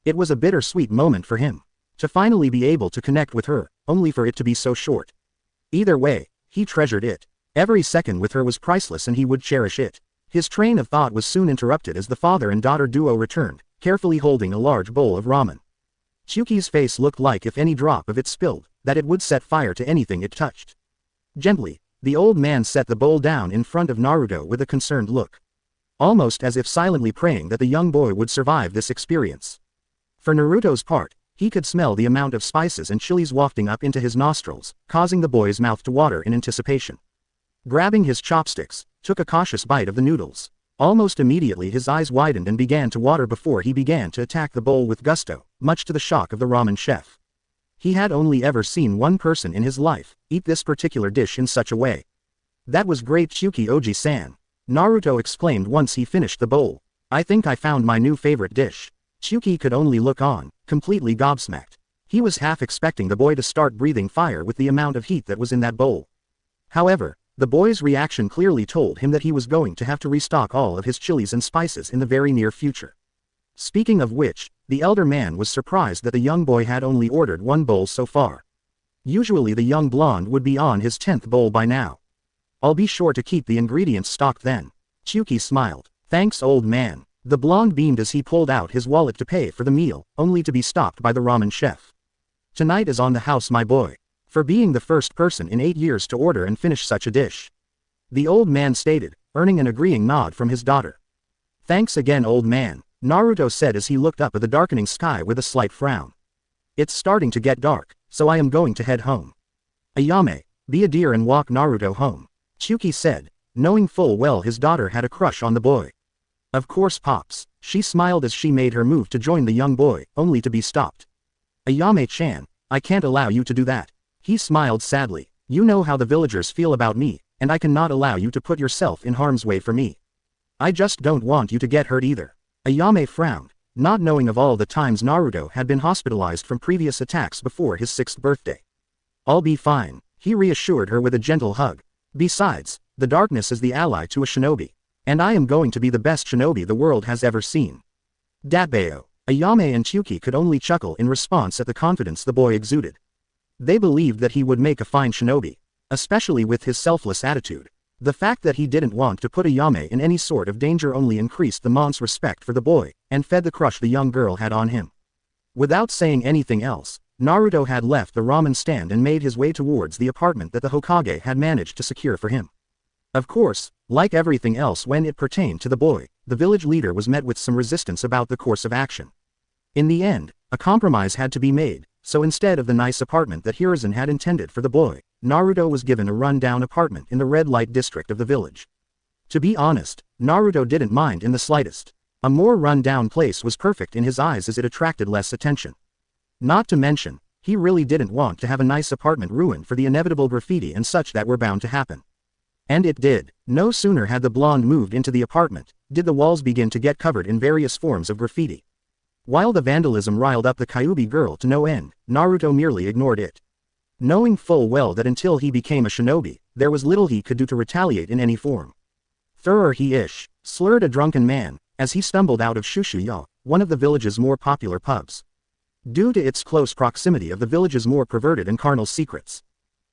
It was a bittersweet moment for him. To finally be able to connect with her, only for it to be so short. Either way, he treasured it. Every second with her was priceless and he would cherish it. His train of thought was soon interrupted as the father and daughter duo returned, carefully holding a large bowl of ramen. Chuki's face looked like if any drop of it spilled, that it would set fire to anything it touched. Gently, the old man set the bowl down in front of Naruto with a concerned look. Almost as if silently praying that the young boy would survive this experience. For Naruto's part, he could smell the amount of spices and chilies wafting up into his nostrils, causing the boy's mouth to water in anticipation. Grabbing his chopsticks, took a cautious bite of the noodles. Almost immediately his eyes widened and began to water before he began to attack the bowl with gusto, much to the shock of the ramen chef. He had only ever seen one person in his life eat this particular dish in such a way. That was great, Chuki Oji-san. Naruto exclaimed once he finished the bowl. I think I found my new favorite dish. Chuki could only look on, completely gobsmacked. He was half expecting the boy to start breathing fire with the amount of heat that was in that bowl. However, the boy's reaction clearly told him that he was going to have to restock all of his chilies and spices in the very near future. Speaking of which, the elder man was surprised that the young boy had only ordered 1 bowl so far. Usually the young blonde would be on his 10th bowl by now. I'll be sure to keep the ingredients stocked then. Chuki smiled. Thanks old man. The blonde beamed as he pulled out his wallet to pay for the meal, only to be stopped by the ramen chef. Tonight is on the house my boy. For being the first person in 8 years to order and finish such a dish. The old man stated, earning an agreeing nod from his daughter. Thanks again old man, Naruto said as he looked up at the darkening sky with a slight frown. It's starting to get dark, so I am going to head home. Ayame, be a dear and walk Naruto home. Chuki said, knowing full well his daughter had a crush on the boy. Of course Pops, she smiled as she made her move to join the young boy, only to be stopped. Ayame-chan, I can't allow you to do that. He smiled sadly. You know how the villagers feel about me, and I cannot allow you to put yourself in harm's way for me. I just don't want you to get hurt either. Ayame frowned, not knowing of all the times Naruto had been hospitalized from previous attacks before his 6th birthday. I'll be fine, he reassured her with a gentle hug. Besides, the darkness is the ally to a shinobi. And I am going to be the best shinobi the world has ever seen. Datbeo, Ayame and Chuki could only chuckle in response at the confidence the boy exuded. They believed that he would make a fine shinobi, especially with his selfless attitude. The fact that he didn't want to put Ayame in any sort of danger only increased the mon's respect for the boy, and fed the crush the young girl had on him. Without saying anything else, Naruto had left the ramen stand and made his way towards the apartment that the Hokage had managed to secure for him. Of course, like everything else when it pertained to the boy, the village leader was met with some resistance about the course of action. In the end, a compromise had to be made, so instead of the nice apartment that Hiruzen had intended for the boy, Naruto was given a run-down apartment in the red light district of the village. To be honest, Naruto didn't mind in the slightest. A more run-down place was perfect in his eyes as it attracted less attention. Not to mention, he really didn't want to have a nice apartment ruined for the inevitable graffiti and such that were bound to happen. And it did. No sooner had the blonde moved into the apartment, did the walls begin to get covered in various forms of graffiti. While the vandalism riled up the Kyuubi girl to no end, Naruto merely ignored it. Knowing full well that until he became a shinobi, there was little he could do to retaliate in any form. Thurr-he-ish, slurred a drunken man, as he stumbled out of Shushuya, one of the village's more popular pubs. Due to its close proximity of the village's more perverted and carnal secrets.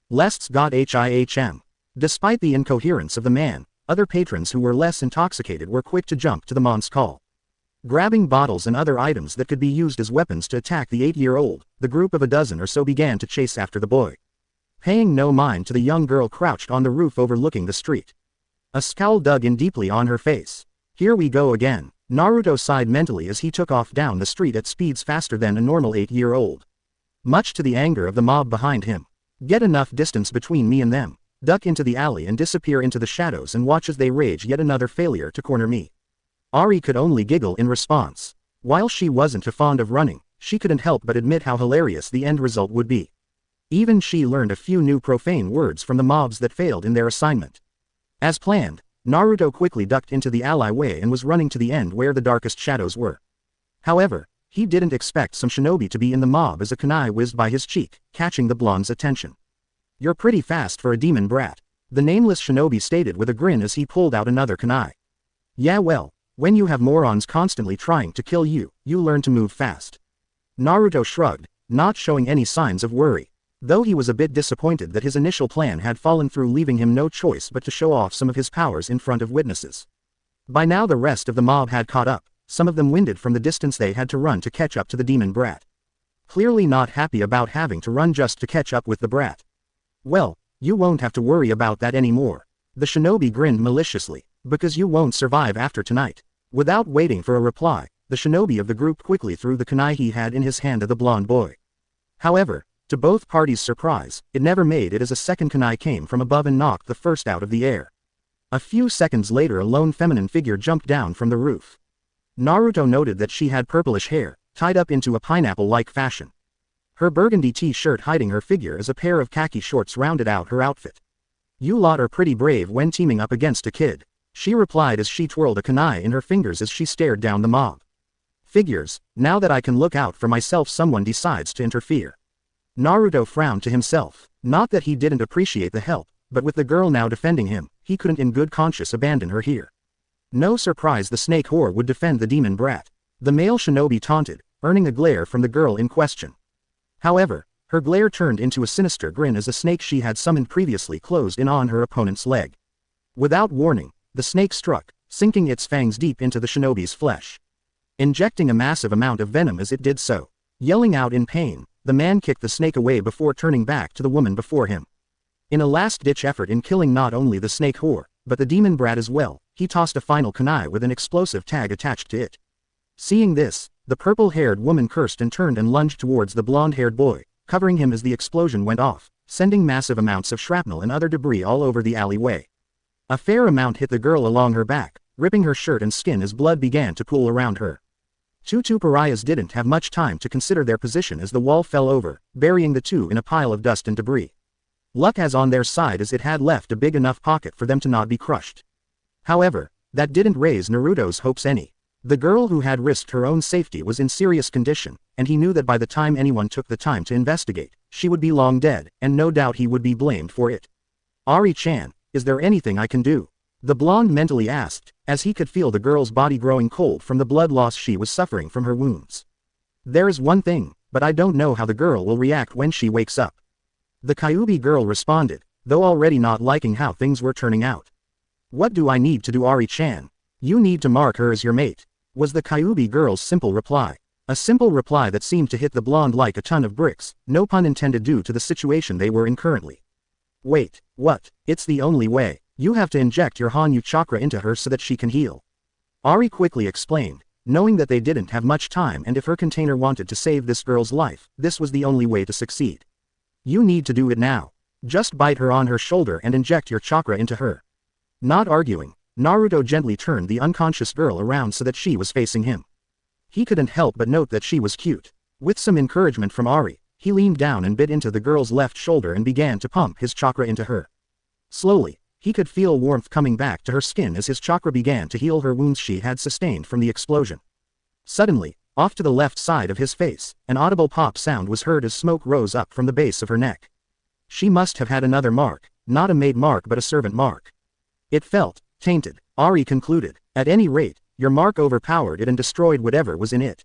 Lests got him. Despite the incoherence of the man, other patrons who were less intoxicated were quick to jump to the mon's call. Grabbing bottles and other items that could be used as weapons to attack the 8-year-old, the group of a dozen or so began to chase after the boy. Paying no mind to the young girl crouched on the roof overlooking the street. A scowl dug in deeply on her face. Here we go again, Naruto sighed mentally as he took off down the street at speeds faster than a normal 8-year-old. Much to the anger of the mob behind him. Get enough distance between me and them. Duck into the alley and disappear into the shadows and watch as they rage yet another failure to corner me. Ari could only giggle in response. While she wasn't too fond of running, she couldn't help but admit how hilarious the end result would be. Even she learned a few new profane words from the mobs that failed in their assignment. As planned, Naruto quickly ducked into the alleyway and was running to the end where the darkest shadows were. However, he didn't expect some shinobi to be in the mob as a kunai whizzed by his cheek, catching the blonde's attention. You're pretty fast for a demon brat, the nameless shinobi stated with a grin as he pulled out another kunai. Yeah well, when you have morons constantly trying to kill you, you learn to move fast. Naruto shrugged, not showing any signs of worry, though he was a bit disappointed that his initial plan had fallen through, leaving him no choice but to show off some of his powers in front of witnesses. By now the rest of the mob had caught up, some of them winded from the distance they had to run to catch up to the demon brat. Clearly not happy about having to run just to catch up with the brat. Well, you won't have to worry about that anymore. The shinobi grinned maliciously, because you won't survive after tonight. Without waiting for a reply, the shinobi of the group quickly threw the kunai he had in his hand at the blonde boy. However, to both parties' surprise, it never made it as a second kunai came from above and knocked the first out of the air. A few seconds later a lone feminine figure jumped down from the roof. Naruto noted that she had purplish hair, tied up into a pineapple-like fashion. Her burgundy t-shirt hiding her figure as a pair of khaki shorts rounded out her outfit. You lot are pretty brave when teaming up against a kid, she replied as she twirled a kunai in her fingers as she stared down the mob. Figures, now that I can look out for myself someone decides to interfere. Naruto frowned to himself, not that he didn't appreciate the help, but with the girl now defending him, he couldn't in good conscience abandon her here. No surprise the snake whore would defend the demon brat. The male shinobi taunted, earning a glare from the girl in question. However, her glare turned into a sinister grin as a snake she had summoned previously closed in on her opponent's leg. Without warning, the snake struck, sinking its fangs deep into the shinobi's flesh, injecting a massive amount of venom as it did so. Yelling out in pain, the man kicked the snake away before turning back to the woman before him. In a last-ditch effort in killing not only the snake whore, but the demon brat as well, he tossed a final kunai with an explosive tag attached to it. Seeing this, the purple-haired woman cursed and turned and lunged towards the blonde-haired boy, covering him as the explosion went off, sending massive amounts of shrapnel and other debris all over the alleyway. A fair amount hit the girl along her back, ripping her shirt and skin as blood began to pool around her. Two pariahs didn't have much time to consider their position as the wall fell over, burying the two in a pile of dust and debris. Luck was on their side as it had left a big enough pocket for them to not be crushed. However, that didn't raise Naruto's hopes any. The girl who had risked her own safety was in serious condition, and he knew that by the time anyone took the time to investigate, she would be long dead, and no doubt he would be blamed for it. "Ari-chan, is there anything I can do?" the blonde mentally asked, as he could feel the girl's body growing cold from the blood loss she was suffering from her wounds. "There is one thing, but I don't know how the girl will react when she wakes up," the Kyuubi girl responded, though already not liking how things were turning out. "What do I need to do, Ari-chan? You need to mark her as your mate," was the Kyuubi girl's simple reply. A simple reply that seemed to hit the blonde like a ton of bricks, no pun intended due to the situation they were in currently. "Wait, what? It's the only way. You have to inject your Hanyu chakra into her so that she can heal," Ari quickly explained, knowing that they didn't have much time and if her container wanted to save this girl's life, this was the only way to succeed. "You need to do it now. Just bite her on her shoulder and inject your chakra into her." Not arguing, Naruto gently turned the unconscious girl around so that she was facing him. He couldn't help but note that she was cute. With some encouragement from Ari, he leaned down and bit into the girl's left shoulder and began to pump his chakra into her. Slowly, he could feel warmth coming back to her skin as his chakra began to heal her wounds she had sustained from the explosion. Suddenly, off to the left side of his face, an audible pop sound was heard as smoke rose up from the base of her neck. She must have had another mark, not a maid mark but a servant mark. It felt tainted, Ari concluded. "At any rate, your mark overpowered it and destroyed whatever was in it.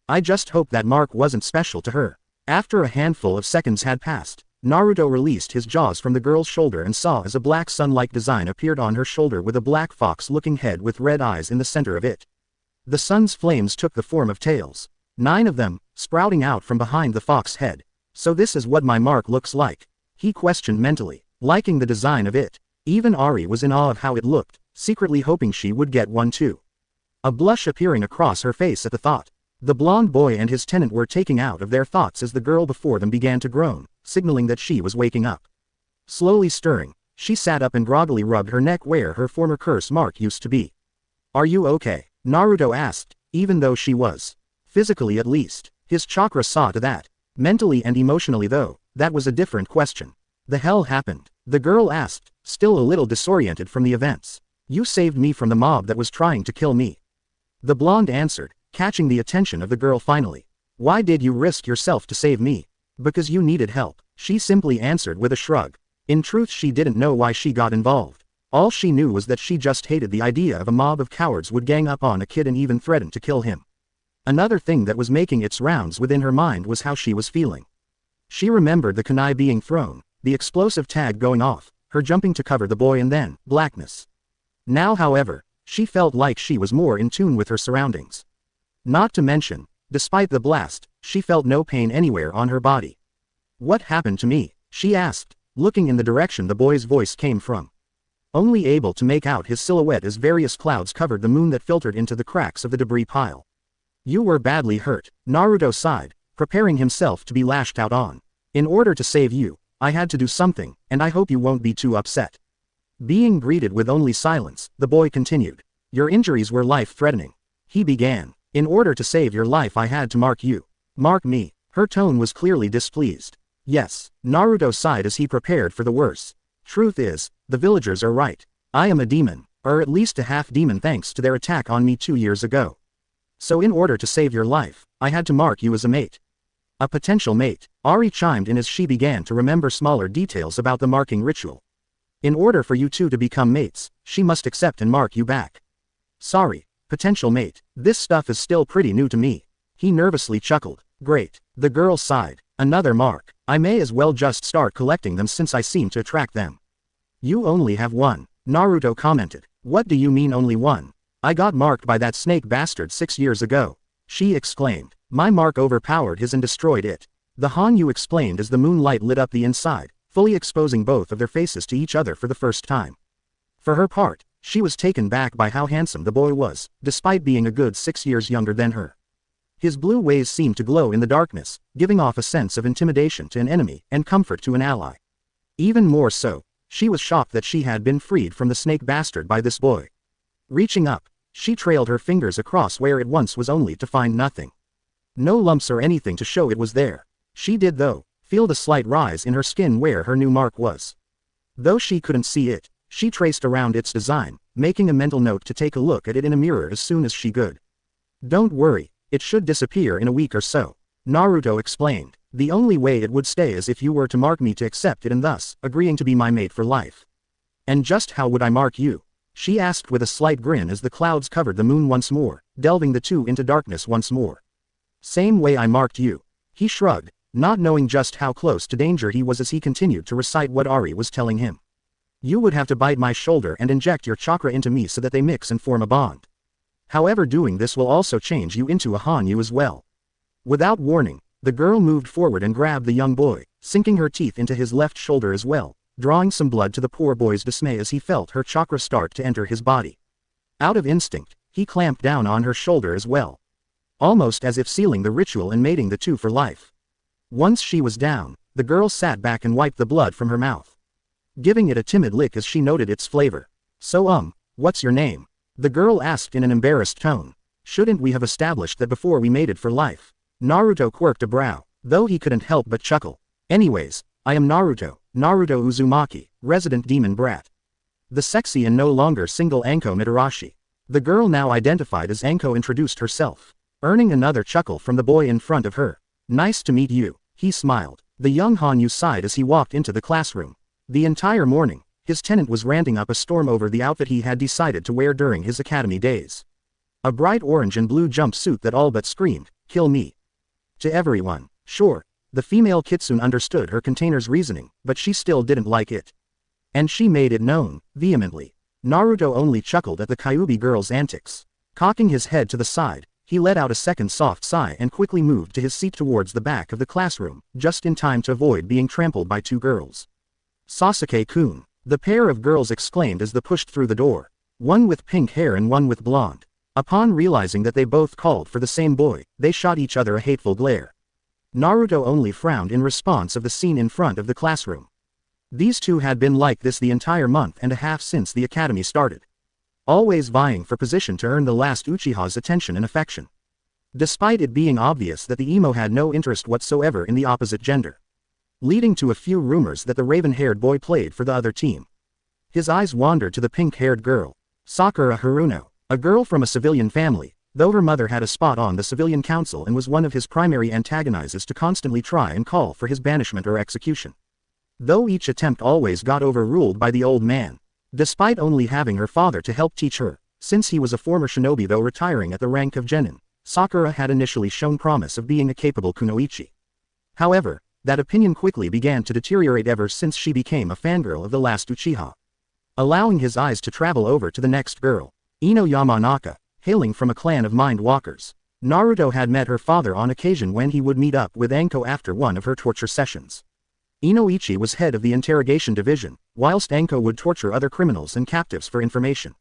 I just hope that mark wasn't special to her." After a handful of seconds had passed, Naruto released his jaws from the girl's shoulder and saw as a black sun-like design appeared on her shoulder with a black fox-looking head with red eyes in the center of it. The sun's flames took the form of tails, 9 of them, sprouting out from behind the fox head. "So this is what my mark looks like?" he questioned mentally, liking the design of it. Even Ari was in awe of how it looked, secretly hoping she would get one too. A blush appearing across her face at the thought. The blonde boy and his tenant were taken out of their thoughts as the girl before them began to groan, signaling that she was waking up. Slowly stirring, she sat up and groggily rubbed her neck where her former curse mark used to be. "Are you okay?" Naruto asked, even though she was. Physically at least, his chakra saw to that. Mentally and emotionally though, that was a different question. "The hell happened?" the girl asked, still a little disoriented from the events. "You saved me from the mob that was trying to kill me," the blonde answered, catching the attention of the girl finally. "Why did you risk yourself to save me?" "Because you needed help," she simply answered with a shrug. In truth, she didn't know why she got involved. All she knew was that she just hated the idea of a mob of cowards would gang up on a kid and even threaten to kill him. Another thing that was making its rounds within her mind was how she was feeling. She remembered the kunai being thrown, the explosive tag going off, her jumping to cover the boy and then, blackness. Now however, she felt like she was more in tune with her surroundings. Not to mention, despite the blast, she felt no pain anywhere on her body. "What happened to me?" she asked, looking in the direction the boy's voice came from. Only able to make out his silhouette as various clouds covered the moon that filtered into the cracks of the debris pile. "You were badly hurt," Naruto sighed, preparing himself to be lashed out on. "In order to save you, I had to do something, and I hope you won't be too upset." Being greeted with only silence, the boy continued. "Your injuries were life-threatening," he began. "In order to save your life I had to mark you." "Mark me?" Her tone was clearly displeased. "Yes," Naruto sighed as he prepared for the worst. "Truth is, the villagers are right. I am a demon, or at least a half-demon thanks to their attack on me 2 years ago. So in order to save your life, I had to mark you as a mate." "A potential mate," Ari chimed in as she began to remember smaller details about the marking ritual. "In order for you two to become mates, she must accept and mark you back." "Sorry, potential mate, this stuff is still pretty new to me." He nervously chuckled. "Great," the girl sighed. "Another mark. I may as well just start collecting them since I seem to attract them." "You only have one," Naruto commented. What do you mean only one? I got marked by that snake bastard 6 years ago. She exclaimed. My mark overpowered his and destroyed it. The Hanyu explained as the moonlight lit up the inside, fully exposing both of their faces to each other for the first time. For her part, she was taken back by how handsome the boy was, despite being a good 6 years younger than her. His blue ways seemed to glow in the darkness, giving off a sense of intimidation to an enemy and comfort to an ally. Even more so, she was shocked that she had been freed from the snake bastard by this boy. Reaching up, she trailed her fingers across where it once was only to find nothing. No lumps or anything to show it was there. She did though, feel the slight rise in her skin where her new mark was. Though she couldn't see it, she traced around its design, making a mental note to take a look at it in a mirror as soon as she could. Don't worry, it should disappear in a week or so, Naruto explained. The only way it would stay is if you were to mark me to accept it and thus, agreeing to be my mate for life. And just how would I mark you? She asked with a slight grin as the clouds covered the moon once more, delving the two into darkness once more. Same way I marked you. He shrugged, not knowing just how close to danger he was as he continued to recite what Ari was telling him. You would have to bite my shoulder and inject your chakra into me so that they mix and form a bond. However, doing this will also change you into a Hanyu as well. Without warning, the girl moved forward and grabbed the young boy, sinking her teeth into his left shoulder as well, drawing some blood to the poor boy's dismay as he felt her chakra start to enter his body. Out of instinct, he clamped down on her shoulder as well, almost as if sealing the ritual and mating the two for life. Once she was down, the girl sat back and wiped the blood from her mouth, giving it a timid lick as she noted its flavor. So what's your name? The girl asked in an embarrassed tone. Shouldn't we have established that before we mated for life? Naruto quirked a brow, though he couldn't help but chuckle. Anyways, I am Naruto Uzumaki, resident demon brat. The sexy and no longer single Anko Mitarashi. The girl now identified as Anko introduced herself, earning another chuckle from the boy in front of her. Nice to meet you, he smiled. The young Hanyu sighed as he walked into the classroom. The entire morning, his tenant was ranting up a storm over the outfit he had decided to wear during his academy days. A bright orange and blue jumpsuit that all but screamed, "Kill me." To everyone, sure, the female kitsune understood her container's reasoning, but she still didn't like it. And she made it known, vehemently. Naruto only chuckled at the Kyuubi girl's antics. Cocking his head to the side, he let out a second soft sigh and quickly moved to his seat towards the back of the classroom, just in time to avoid being trampled by two girls. Sasuke-kun, the pair of girls exclaimed as they pushed through the door. One with pink hair and one with blonde. Upon realizing that they both called for the same boy, they shot each other a hateful glare. Naruto only frowned in response of the scene in front of the classroom. These two had been like this the entire month and a half since the academy started. Always vying for position to earn the last Uchiha's attention and affection. Despite it being obvious that the emo had no interest whatsoever in the opposite gender. Leading to a few rumors that the raven-haired boy played for the other team. His eyes wandered to the pink-haired girl, Sakura Haruno. A girl from a civilian family, though her mother had a spot on the civilian council and was one of his primary antagonizers to constantly try and call for his banishment or execution. Though each attempt always got overruled by the old man, despite only having her father to help teach her, since he was a former shinobi though retiring at the rank of genin, Sakura had initially shown promise of being a capable kunoichi. However, that opinion quickly began to deteriorate ever since she became a fangirl of the last Uchiha. Allowing his eyes to travel over to the next girl, Ino Yamanaka, hailing from a clan of mind walkers. Naruto had met her father on occasion when he would meet up with Anko after one of her torture sessions. Inoichi was head of the interrogation division, whilst Anko would torture other criminals and captives for information.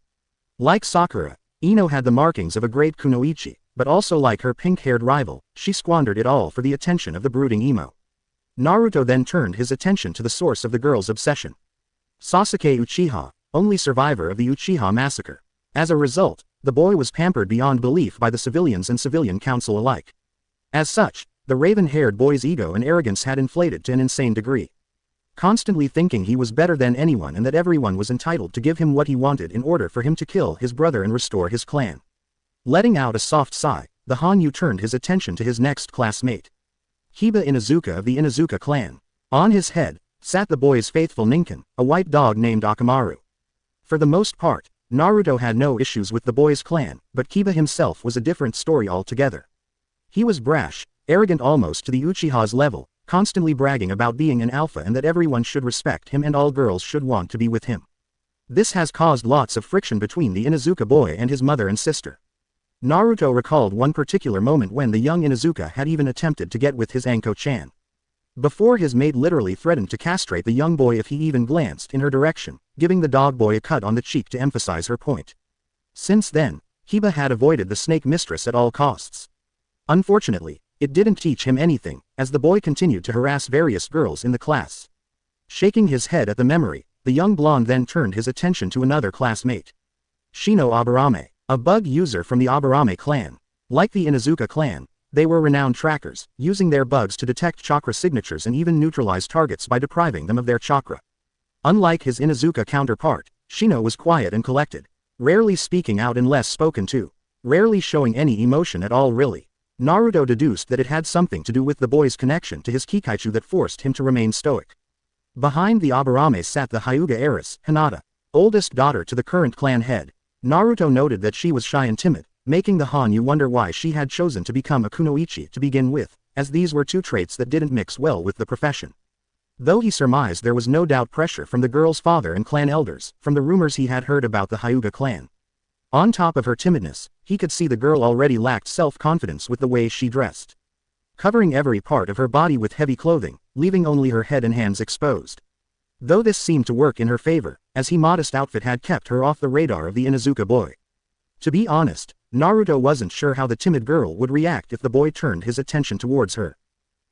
Like Sakura, Ino had the markings of a great kunoichi, but also like her pink-haired rival, she squandered it all for the attention of the brooding emo. Naruto then turned his attention to the source of the girl's obsession. Sasuke Uchiha, only survivor of the Uchiha massacre. As a result, the boy was pampered beyond belief by the civilians and civilian council alike. As such, the raven-haired boy's ego and arrogance had inflated to an insane degree. Constantly thinking he was better than anyone and that everyone was entitled to give him what he wanted in order for him to kill his brother and restore his clan. Letting out a soft sigh, the Hanyu turned his attention to his next classmate. Kiba Inuzuka of the Inuzuka clan. On his head, sat the boy's faithful Ninken, a white dog named Akamaru. For the most part, Naruto had no issues with the boy's clan, but Kiba himself was a different story altogether. He was brash, arrogant almost to the Uchiha's level, constantly bragging about being an alpha and that everyone should respect him and all girls should want to be with him. This has caused lots of friction between the Inuzuka boy and his mother and sister. Naruto recalled one particular moment when the young Inuzuka had even attempted to get with his Anko-chan. Before his mate literally threatened to castrate the young boy if he even glanced in her direction, giving the dog boy a cut on the cheek to emphasize her point. Since then, Hiba had avoided the snake mistress at all costs. Unfortunately, it didn't teach him anything, as the boy continued to harass various girls in the class. Shaking his head at the memory, the young blonde then turned his attention to another classmate. Shino Aburame, a bug user from the Aburame clan. Like the Inuzuka clan, they were renowned trackers, using their bugs to detect chakra signatures and even neutralize targets by depriving them of their chakra. Unlike his Inuzuka counterpart, Shino was quiet and collected, rarely speaking out unless spoken to, rarely showing any emotion at all really. Naruto deduced that it had something to do with the boy's connection to his Kikaichu that forced him to remain stoic. Behind the Aburame sat the Hyuga heiress, Hinata, oldest daughter to the current clan head. Naruto noted that she was shy and timid, making the Hanyu wonder why she had chosen to become a kunoichi to begin with, as these were two traits that didn't mix well with the profession. Though he surmised there was no doubt pressure from the girl's father and clan elders, from the rumors he had heard about the Hyuga clan. On top of her timidness, he could see the girl already lacked self-confidence with the way she dressed. Covering every part of her body with heavy clothing, leaving only her head and hands exposed. Though this seemed to work in her favor, as his modest outfit had kept her off the radar of the Inuzuka boy. To be honest, Naruto wasn't sure how the timid girl would react if the boy turned his attention towards her.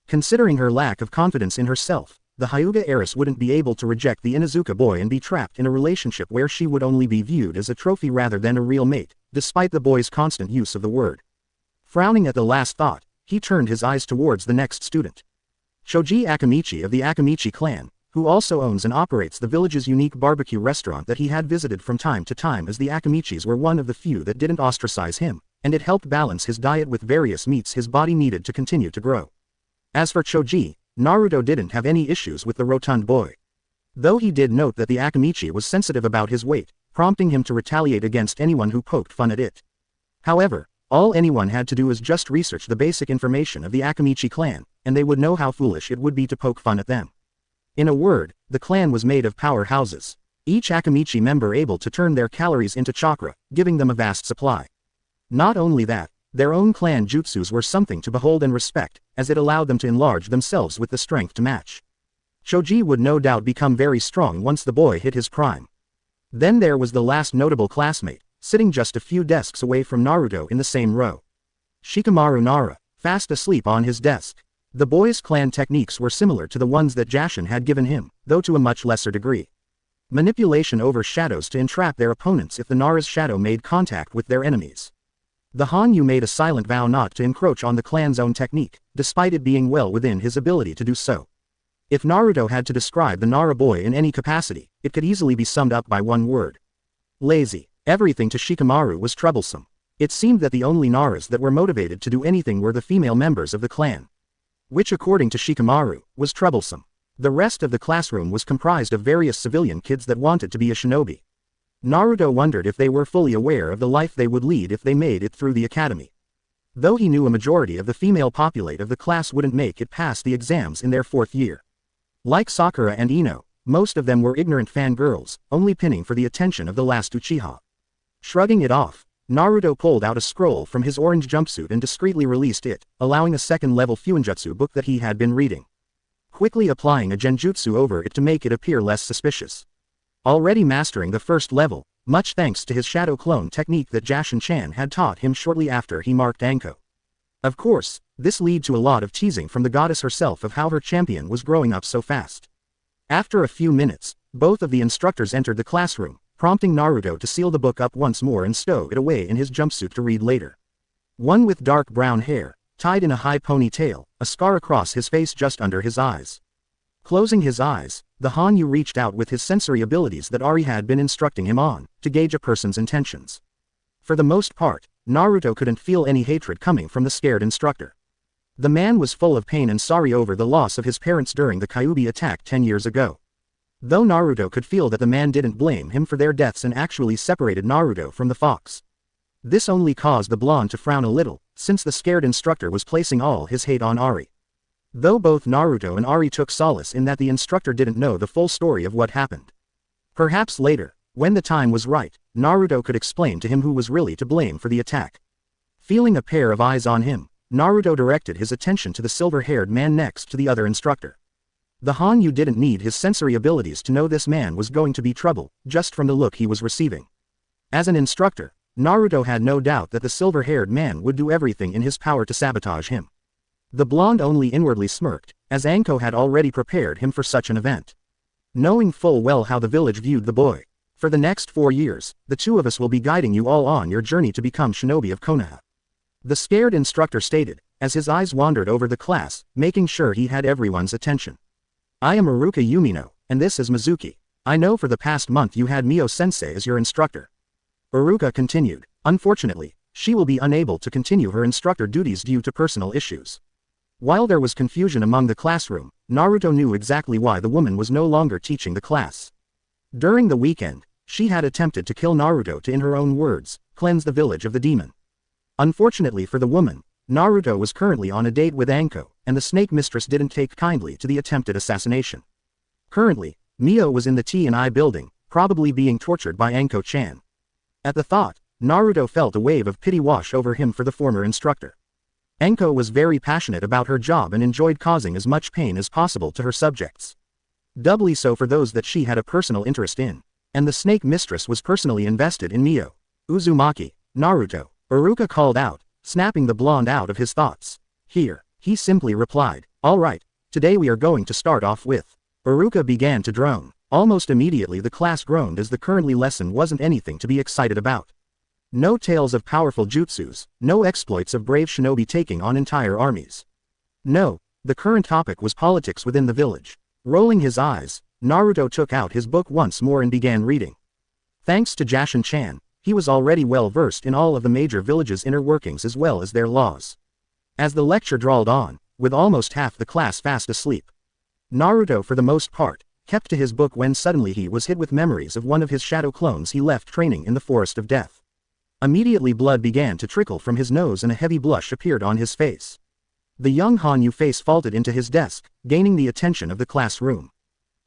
Considering her lack of confidence in herself, the Hyuga heiress wouldn't be able to reject the Inuzuka boy and be trapped in a relationship where she would only be viewed as a trophy rather than a real mate, despite the boy's constant use of the word. Frowning at the last thought, he turned his eyes towards the next student. Choji Akamichi of the Akamichi clan, who also owns and operates the village's unique barbecue restaurant that he had visited from time to time, as the Akamichis were one of the few that didn't ostracize him, and it helped balance his diet with various meats his body needed to continue to grow. As for Choji, Naruto didn't have any issues with the rotund boy. Though he did note that the Akamichi was sensitive about his weight, prompting him to retaliate against anyone who poked fun at it. However, all anyone had to do was just research the basic information of the Akamichi clan, and they would know how foolish it would be to poke fun at them. In a word, the clan was made of powerhouses, each Akamichi member able to turn their calories into chakra, giving them a vast supply. Not only that, their own clan jutsus were something to behold and respect, as it allowed them to enlarge themselves with the strength to match. Choji would no doubt become very strong once the boy hit his prime. Then there was the last notable classmate, sitting just a few desks away from Naruto in the same row. Shikamaru Nara, fast asleep on his desk. The boy's clan techniques were similar to the ones that Jashin had given him, though to a much lesser degree. Manipulation over shadows to entrap their opponents if the Nara's shadow made contact with their enemies. The Hanyu made a silent vow not to encroach on the clan's own technique, despite it being well within his ability to do so. If Naruto had to describe the Nara boy in any capacity, it could easily be summed up by one word. Lazy. Everything to Shikamaru was troublesome. It seemed that the only Naras that were motivated to do anything were the female members of the clan. Which, according to Shikamaru, was troublesome. The rest of the classroom was comprised of various civilian kids that wanted to be a shinobi. Naruto wondered if they were fully aware of the life they would lead if they made it through the academy. Though he knew a majority of the female populate of the class wouldn't make it past the exams in their 4th year. Like Sakura and Ino, most of them were ignorant fangirls, only pinning for the attention of the last Uchiha. Shrugging it off, Naruto pulled out a scroll from his orange jumpsuit and discreetly released it, allowing a second-level Fuinjutsu book that he had been reading. Quickly applying a genjutsu over it to make it appear less suspicious. Already mastering the 1st level, much thanks to his shadow clone technique that Jashin-chan had taught him shortly after he marked Anko. Of course, this led to a lot of teasing from the goddess herself of how her champion was growing up so fast. After a few minutes, both of the instructors entered the classroom, prompting Naruto to seal the book up once more and stow it away in his jumpsuit to read later. One with dark brown hair, tied in a high ponytail, a scar across his face just under his eyes. Closing his eyes, the Hanyu reached out with his sensory abilities that Ari had been instructing him on, to gauge a person's intentions. For the most part, Naruto couldn't feel any hatred coming from the scared instructor. The man was full of pain and sorry over the loss of his parents during the Kyuubi attack 10 years ago. Though Naruto could feel that the man didn't blame him for their deaths and actually separated Naruto from the fox. This only caused the blonde to frown a little, since the scared instructor was placing all his hate on Ari. Though both Naruto and Ari took solace in that the instructor didn't know the full story of what happened. Perhaps later, When the time was right, Naruto could explain to him who was really to blame for the attack. Feeling a pair of eyes on him, Naruto directed his attention to the silver-haired man next to the other instructor. The Hanyu didn't need his sensory abilities to know this man was going to be trouble, just from the look he was receiving. As an instructor, Naruto had no doubt that the silver-haired man would do everything in his power to sabotage him. The blonde only inwardly smirked, as Anko had already prepared him for such an event. Knowing full well how the village viewed the boy. For the next 4 years, the two of us will be guiding you all on your journey to become shinobi of Konoha. The scared instructor stated, as his eyes wandered over the class, making sure he had everyone's attention. I am Iruka Yumino, and this is Mizuki. I know for the past month you had Mio-sensei as your instructor. Iruka continued. Unfortunately, she will be unable to continue her instructor duties due to personal issues. While there was confusion among the classroom, Naruto knew exactly why the woman was no longer teaching the class. During the weekend, she had attempted to kill Naruto to, in her own words, cleanse the village of the demon. Unfortunately for the woman, Naruto was currently on a date with Anko, and the snake mistress didn't take kindly to the attempted assassination. Currently, Mio was in the T&I building, probably being tortured by Anko-chan. At the thought, Naruto felt a wave of pity wash over him for the former instructor. Anko was very passionate about her job and enjoyed causing as much pain as possible to her subjects. Doubly so for those that she had a personal interest in. And the snake mistress was personally invested in Mio. Uzumaki, Naruto, Iruka called out, snapping the blonde out of his thoughts. Here, he simply replied, all right, today we are going to start off with. Iruka began to drone. Almost immediately the class groaned as the currently lesson wasn't anything to be excited about. No tales of powerful jutsus, no exploits of brave shinobi taking on entire armies. No, the current topic was politics within the village. Rolling his eyes, Naruto took out his book once more and began reading. Thanks to Jashin-chan, he was already well versed in all of the major villages' inner workings as well as their laws. As the lecture drawled on, with almost half the class fast asleep, Naruto for the most part, kept to his book when suddenly he was hit with memories of one of his shadow clones he left training in the Forest of Death. Immediately blood began to trickle from his nose and a heavy blush appeared on his face. The young Hanyu face vaulted into his desk, gaining the attention of the classroom.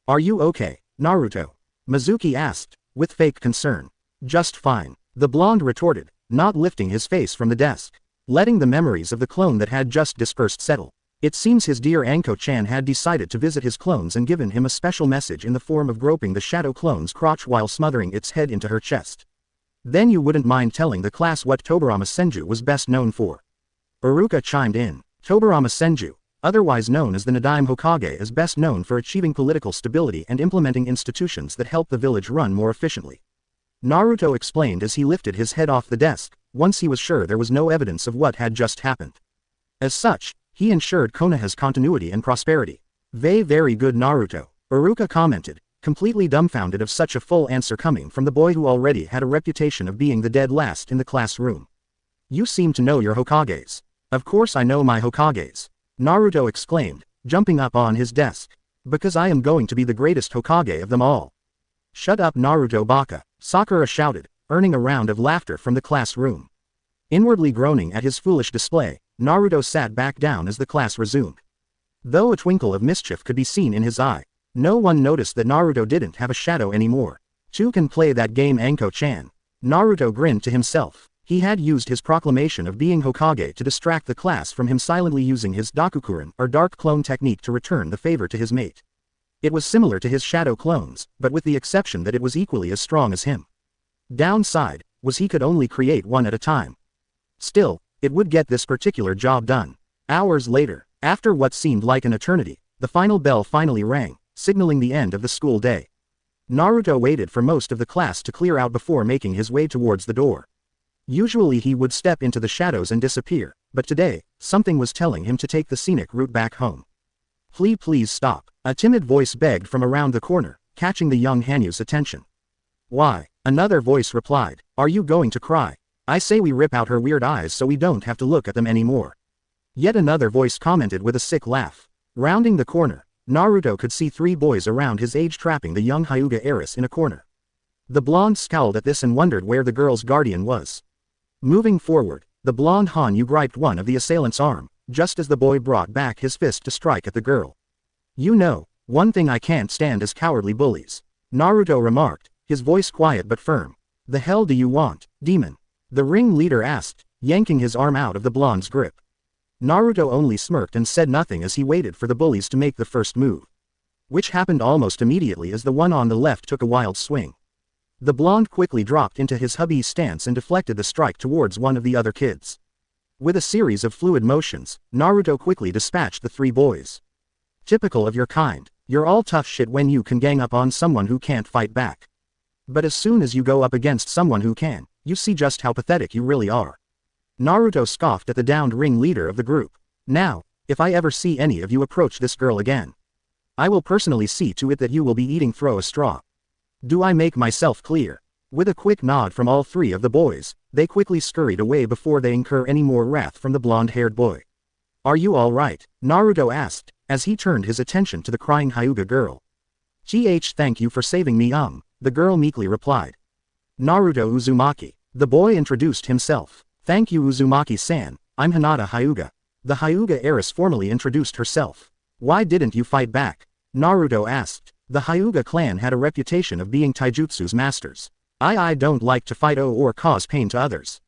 Are you okay, Naruto? Mizuki asked, with fake concern. Just fine, the blonde retorted, not lifting his face from the desk. Letting the memories of the clone that had just dispersed settle. It seems his dear Anko-chan had decided to visit his clones and given him a special message in the form of groping the shadow clone's crotch while smothering its head into her chest. Then you wouldn't mind telling the class what Tobirama Senju was best known for. Iruka chimed in. Tobirama Senju, otherwise known as the Nadaime Hokage, is best known for achieving political stability and implementing institutions that help the village run more efficiently. Naruto explained as he lifted his head off the desk, once he was sure there was no evidence of what had just happened. As such, he ensured Konoha's continuity and prosperity. Very good, Naruto, Iruka commented, completely dumbfounded of such a full answer coming from the boy who already had a reputation of being the dead last in the classroom. You seem to know your Hokages. Of course I know my Hokages, Naruto exclaimed, jumping up on his desk. Because I am going to be the greatest Hokage of them all. Shut up, Naruto baka, Sakura shouted, earning a round of laughter from the classroom. Inwardly groaning at his foolish display, Naruto sat back down as the class resumed. Though a twinkle of mischief could be seen in his eye, no one noticed that Naruto didn't have a shadow anymore. Two can play that game, Anko-chan. Naruto grinned to himself. He had used his proclamation of being Hokage to distract the class from him silently using his Dakukuren or dark clone technique to return the favor to his mate. It was similar to his shadow clones, but with the exception that it was equally as strong as him. Downside was he could only create one at a time. Still, it would get this particular job done. Hours later, after what seemed like an eternity, the final bell finally rang, signaling the end of the school day. Naruto waited for most of the class to clear out before making his way towards the door. Usually he would step into the shadows and disappear, but today, something was telling him to take the scenic route back home. Please stop, a timid voice begged from around the corner, catching the young Hanyu's attention. Why? Another voice replied, are you going to cry? I say we rip out her weird eyes so we don't have to look at them anymore. Yet another voice commented with a sick laugh. Rounding the corner, Naruto could see 3 boys around his age trapping the young Hyuga heiress in a corner. The blonde scowled at this and wondered where the girl's guardian was. Moving forward, the blonde Hanyu griped one of the assailant's arm, just as the boy brought back his fist to strike at the girl. You know, one thing I can't stand is cowardly bullies, Naruto remarked, his voice quiet but firm. The hell do you want, demon? The ringleader asked, yanking his arm out of the blonde's grip. Naruto only smirked and said nothing as he waited for the bullies to make the first move. Which happened almost immediately as the one on the left took a wild swing. The blonde quickly dropped into his hubby's stance and deflected the strike towards one of the other kids. With a series of fluid motions, Naruto quickly dispatched the 3 boys. Typical of your kind, you're all tough shit when you can gang up on someone who can't fight back. But as soon as you go up against someone who can, you see just how pathetic you really are. Naruto scoffed at the downed ringleader of the group. Now, if I ever see any of you approach this girl again, I will personally see to it that you will be eating throw a straw. Do I make myself clear? With a quick nod from all 3 of the boys, they quickly scurried away before they incur any more wrath from the blonde-haired boy. Are you all right? Naruto asked, as he turned his attention to the crying Hyuga girl. Thank you for saving me the girl meekly replied. Naruto Uzumaki. The boy introduced himself. Thank you Uzumaki-san, I'm Hinata Hyuga. The Hyuga heiress formally introduced herself. Why didn't you fight back? Naruto asked. The Hyuga clan had a reputation of being taijutsu's masters. I don't like to fight or cause pain to others.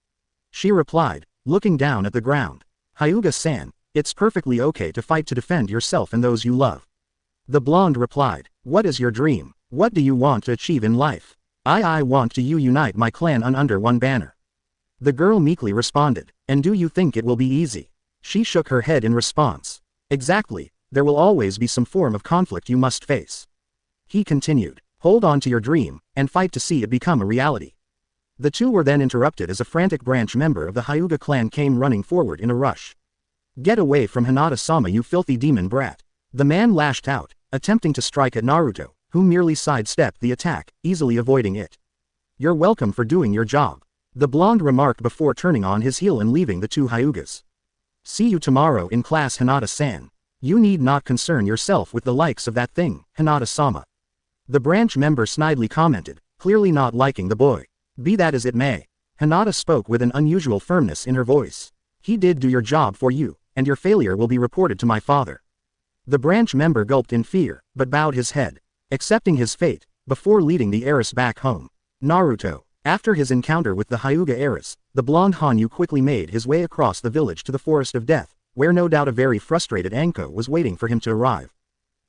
She replied, looking down at the ground. Hyuga-san, it's perfectly okay to fight to defend yourself and those you love. The blonde replied, what is your dream? What do you want to achieve in life? I want to unite my clan under one banner. The girl meekly responded, and do you think it will be easy? She shook her head in response. Exactly, there will always be some form of conflict you must face. He continued, hold on to your dream, and fight to see it become a reality. The 2 were then interrupted as a frantic branch member of the Hyuga clan came running forward in a rush. Get away from Hinata-sama you filthy demon brat. The man lashed out, attempting to strike at Naruto, who merely sidestepped the attack, easily avoiding it. You're welcome for doing your job. The blonde remarked before turning on his heel and leaving the 2 Hyugas. See you tomorrow in class Hinata-san. You need not concern yourself with the likes of that thing, Hinata-sama. The branch member snidely commented, clearly not liking the boy. Be that as it may. Hinata spoke with an unusual firmness in her voice. He did do your job for you, and your failure will be reported to my father. The branch member gulped in fear, but bowed his head, accepting his fate, before leading the heiress back home. Naruto. After his encounter with the Hyuga heiress, the blonde Hanyu quickly made his way across the village to the Forest of Death, where no doubt a very frustrated Anko was waiting for him to arrive.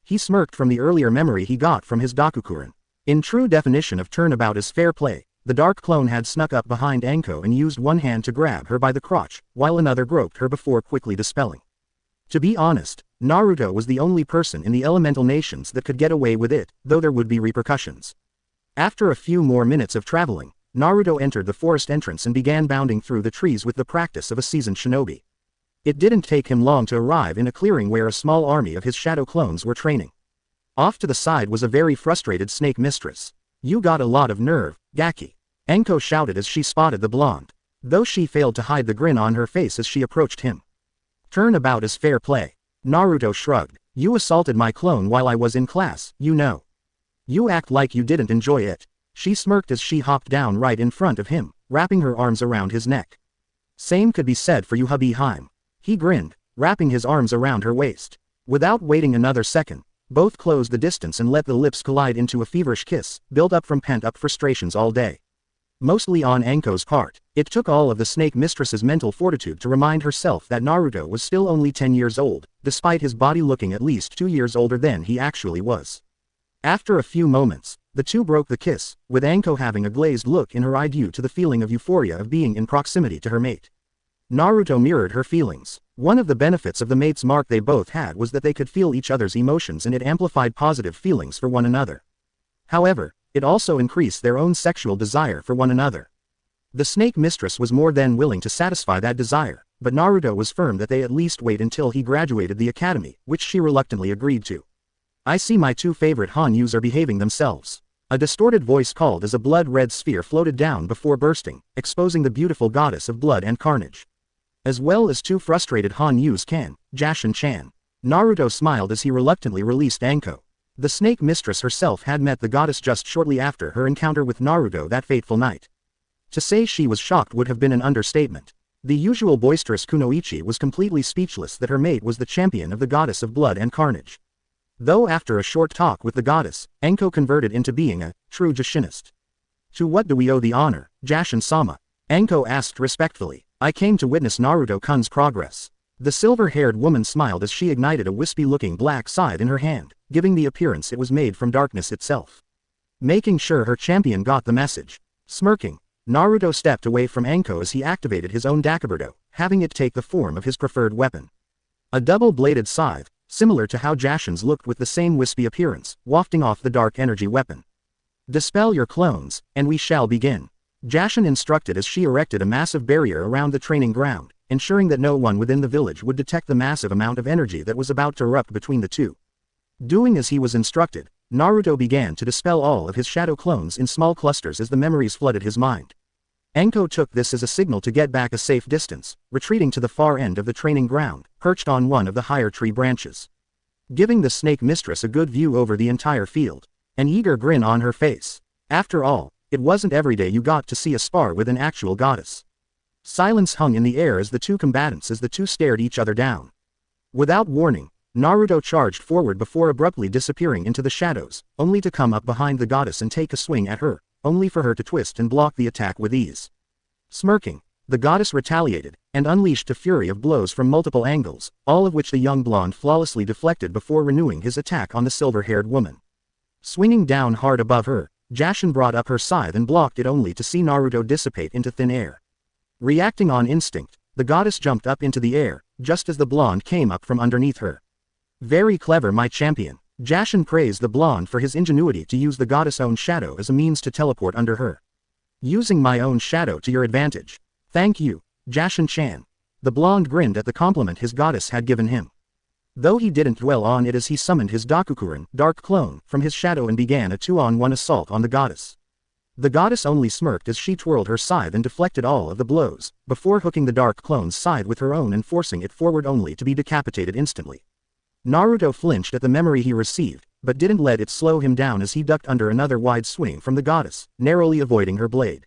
He smirked from the earlier memory he got from his Dakukuren. In true definition of turnabout as fair play, the dark clone had snuck up behind Anko and used one hand to grab her by the crotch, while another groped her before quickly dispelling. To be honest, Naruto was the only person in the elemental nations that could get away with it, though there would be repercussions. After a few more minutes of traveling, Naruto entered the forest entrance and began bounding through the trees with the practice of a seasoned shinobi. It didn't take him long to arrive in a clearing where a small army of his shadow clones were training. Off to the side was a very frustrated snake mistress. You got a lot of nerve, Gaki. Anko shouted as she spotted the blonde, though she failed to hide the grin on her face as she approached him. Turnabout is fair play. Naruto shrugged. You assaulted my clone while I was in class, you know. You act like you didn't enjoy it. She smirked as she hopped down right in front of him, wrapping her arms around his neck. Same could be said for you hubby Haim. He grinned, wrapping his arms around her waist. Without waiting another second, both closed the distance and let the lips collide into a feverish kiss, built up from pent-up frustrations all day. Mostly on Anko's part, it took all of the snake mistress's mental fortitude to remind herself that Naruto was still only 10 years old, despite his body looking at least 2 years older than he actually was. After a few moments, the two broke the kiss, with Anko having a glazed look in her eye due to the feeling of euphoria of being in proximity to her mate. Naruto mirrored her feelings. One of the benefits of the mate's mark they both had was that they could feel each other's emotions and it amplified positive feelings for one another. However, it also increased their own sexual desire for one another. The snake mistress was more than willing to satisfy that desire, but Naruto was firm that they at least wait until he graduated the academy, which she reluctantly agreed to. I see my two favorite Hanyus are behaving themselves. A distorted voice called as a blood-red sphere floated down before bursting, exposing the beautiful goddess of blood and carnage. As well as two frustrated Hanyus can, Jashin-chan. Naruto smiled as he reluctantly released Anko. The snake mistress herself had met the goddess just shortly after her encounter with Naruto that fateful night. To say she was shocked would have been an understatement. The usual boisterous Kunoichi was completely speechless that her mate was the champion of the goddess of blood and carnage. Though after a short talk with the goddess, Anko converted into being a true Jashinist. To what do we owe the honor, Jashin-sama? Anko asked respectfully. I came to witness Naruto-kun's progress. The silver-haired woman smiled as she ignited a wispy-looking black scythe in her hand, giving the appearance it was made from darkness itself. Making sure her champion got the message. Smirking, Naruto stepped away from Anko as he activated his own Dakibudo, having it take the form of his preferred weapon. A double-bladed scythe, similar to how Jashin's looked with the same wispy appearance, wafting off the dark energy weapon. Dispel your clones, and we shall begin. Jashin instructed as she erected a massive barrier around the training ground, ensuring that no one within the village would detect the massive amount of energy that was about to erupt between the two. Doing as he was instructed, Naruto began to dispel all of his shadow clones in small clusters as the memories flooded his mind. Anko took this as a signal to get back a safe distance, retreating to the far end of the training ground, perched on one of the higher tree branches. Giving the snake mistress a good view over the entire field. An eager grin on her face. After all, it wasn't every day you got to see a spar with an actual goddess. Silence hung in the air as the two stared each other down. Without warning, Naruto charged forward before abruptly disappearing into the shadows, only to come up behind the goddess and take a swing at her, only for her to twist and block the attack with ease. Smirking, the goddess retaliated, and unleashed a fury of blows from multiple angles, all of which the young blonde flawlessly deflected before renewing his attack on the silver-haired woman. Swinging down hard above her, Jashin brought up her scythe and blocked it only to see Naruto dissipate into thin air. Reacting on instinct, the goddess jumped up into the air, just as the blonde came up from underneath her. Very clever, my champion. Jashin praised the blonde for his ingenuity to use the goddess' own shadow as a means to teleport under her. Using my own shadow to your advantage. Thank you, Jashin-chan. The blonde grinned at the compliment his goddess had given him. Though he didn't dwell on it as he summoned his Dakukuren, dark clone, from his shadow and began a 2-on-1 assault on the goddess. The goddess only smirked as she twirled her scythe and deflected all of the blows, before hooking the dark clone's scythe with her own and forcing it forward only to be decapitated instantly. Naruto flinched at the memory he received, but didn't let it slow him down as he ducked under another wide swing from the goddess, narrowly avoiding her blade.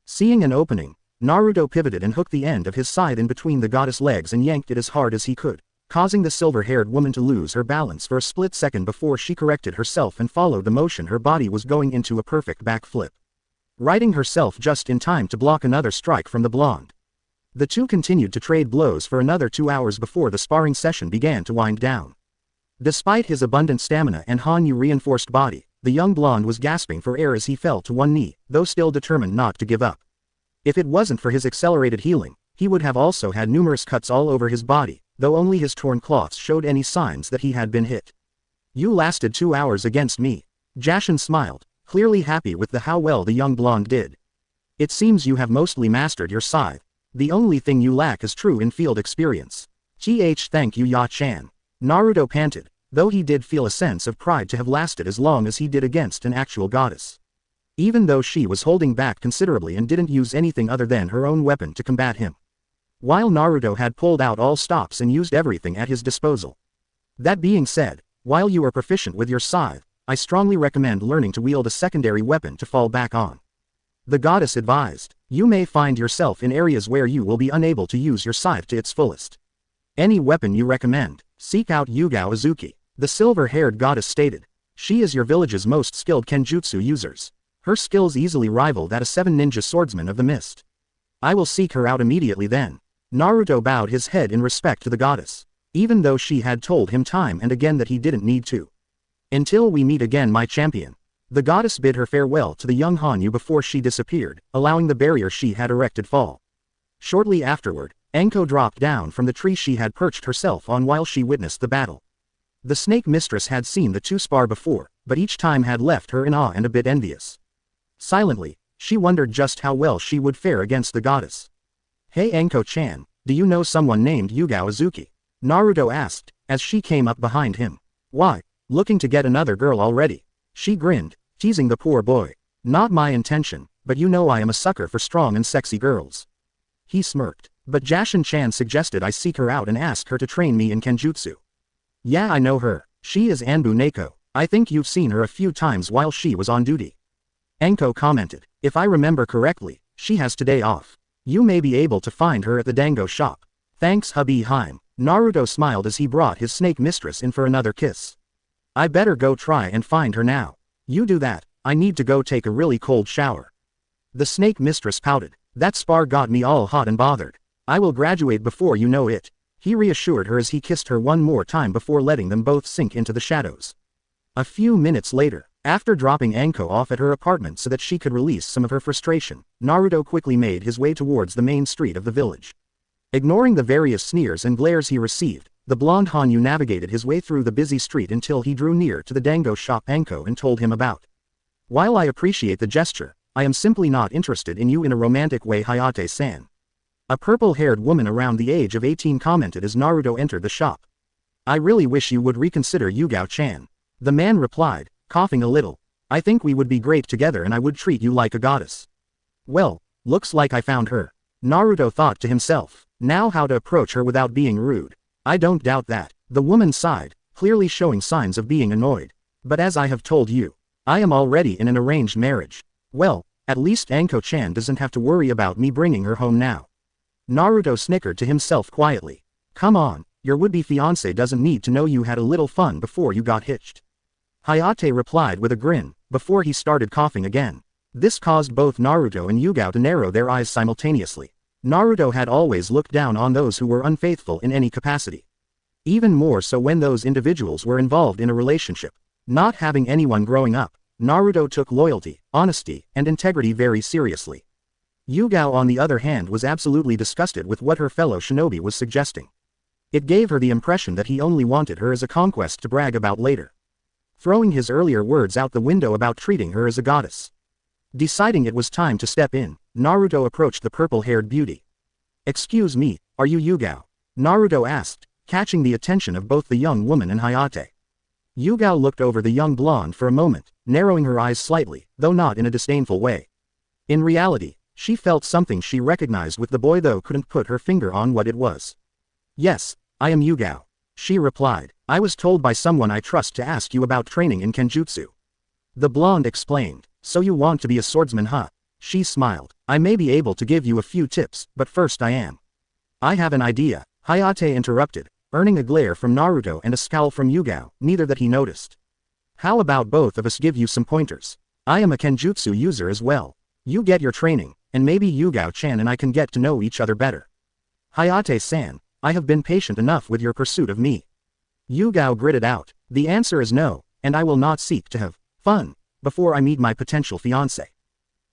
Seeing an opening, Naruto pivoted and hooked the end of his scythe in between the goddess' legs and yanked it as hard as he could, causing the silver-haired woman to lose her balance for a split second before she corrected herself and followed the motion. Her body was going into a perfect backflip, righting herself just in time to block another strike from the blonde. The two continued to trade blows for another 2 hours before the sparring session began to wind down. Despite his abundant stamina and Hanyu-reinforced body, the young blonde was gasping for air as he fell to one knee, though still determined not to give up. If it wasn't for his accelerated healing, he would have also had numerous cuts all over his body, though only his torn cloths showed any signs that he had been hit. You lasted 2 hours against me. Jashin smiled, clearly happy with how well the young blonde did. It seems you have mostly mastered your scythe. The only thing you lack is true in-field experience. Thank you, Ya-chan. Naruto panted, though he did feel a sense of pride to have lasted as long as he did against an actual goddess. Even though she was holding back considerably and didn't use anything other than her own weapon to combat him. While Naruto had pulled out all stops and used everything at his disposal. That being said, while you are proficient with your scythe, I strongly recommend learning to wield a secondary weapon to fall back on. The goddess advised, you may find yourself in areas where you will be unable to use your scythe to its fullest. Any weapon you recommend, seek out Yugao Uzuki, the silver-haired goddess stated. She is your village's most skilled kenjutsu users. Her skills easily rival that of 7 ninja swordsmen of the mist. I will seek her out immediately then. Naruto bowed his head in respect to the goddess, even though she had told him time and again that he didn't need to. Until we meet again, my champion. The goddess bid her farewell to the young Hanyu before she disappeared, allowing the barrier she had erected fall. Shortly afterward, Anko dropped down from the tree she had perched herself on while she witnessed the battle. The snake mistress had seen the two spar before, but each time had left her in awe and a bit envious. Silently, she wondered just how well she would fare against the goddess. Hey Anko-chan, do you know someone named Yugao Uzuki? Naruto asked, as she came up behind him. Why, looking to get another girl already? She grinned, teasing the poor boy. Not my intention, but you know I am a sucker for strong and sexy girls. He smirked, but Jashin-chan suggested I seek her out and ask her to train me in kenjutsu. Yeah, I know her. She is Anbu Neko. I think you've seen her a few times while she was on duty. Anko commented, if I remember correctly, she has today off. You may be able to find her at the dango shop. Thanks hubby Haim. Naruto smiled as he brought his snake mistress in for another kiss. I better go try and find her now. You do that, I need to go take a really cold shower. The snake mistress pouted. That spar got me all hot and bothered. I will graduate before you know it. He reassured her as he kissed her one more time before letting them both sink into the shadows. A few minutes later, after dropping Anko off at her apartment so that she could release some of her frustration, Naruto quickly made his way towards the main street of the village. Ignoring the various sneers and glares he received, the blonde Hanyu navigated his way through the busy street until he drew near to the dango shop Anko and told him about. While I appreciate the gesture, I am simply not interested in you in a romantic way, Hayate-san. A purple-haired woman around the age of 18 commented as Naruto entered the shop. I really wish you would reconsider, Yugao-chan. The man replied, coughing a little. I think we would be great together and I would treat you like a goddess. Well, looks like I found her. Naruto thought to himself. Now how to approach her without being rude. I don't doubt that. The woman sighed, clearly showing signs of being annoyed. But as I have told you, I am already in an arranged marriage. Well, at least Anko-chan doesn't have to worry about me bringing her home now. Naruto snickered to himself quietly. Come on, your would-be fiancé doesn't need to know you had a little fun before you got hitched. Hayate replied with a grin, before he started coughing again. This caused both Naruto and Yugao to narrow their eyes simultaneously. Naruto had always looked down on those who were unfaithful in any capacity. Even more so when those individuals were involved in a relationship. Not having anyone growing up, Naruto took loyalty, honesty, and integrity very seriously. Yugao on the other hand was absolutely disgusted with what her fellow shinobi was suggesting. It gave her the impression that he only wanted her as a conquest to brag about later. Throwing his earlier words out the window about treating her as a goddess. Deciding it was time to step in, Naruto approached the purple-haired beauty. Excuse me, are you Yugao? Naruto asked, catching the attention of both the young woman and Hayate. Yugao looked over the young blonde for a moment, narrowing her eyes slightly, though not in a disdainful way. In reality, she felt something she recognized with the boy though couldn't put her finger on what it was. Yes, I am Yugao. She replied, I was told by someone I trust to ask you about training in Kenjutsu. The blonde explained, so you want to be a swordsman, huh? She smiled. I may be able to give you a few tips, but first I have an idea, Hayate interrupted, earning a glare from Naruto and a scowl from Yugao, neither that he noticed. How about both of us give you some pointers? I am a Kenjutsu user as well. You get your training, and maybe Yugao-chan and I can get to know each other better. Hayate-san, I have been patient enough with your pursuit of me. Yugao gritted out, the answer is no, and I will not seek to have fun before I meet my potential fiancé.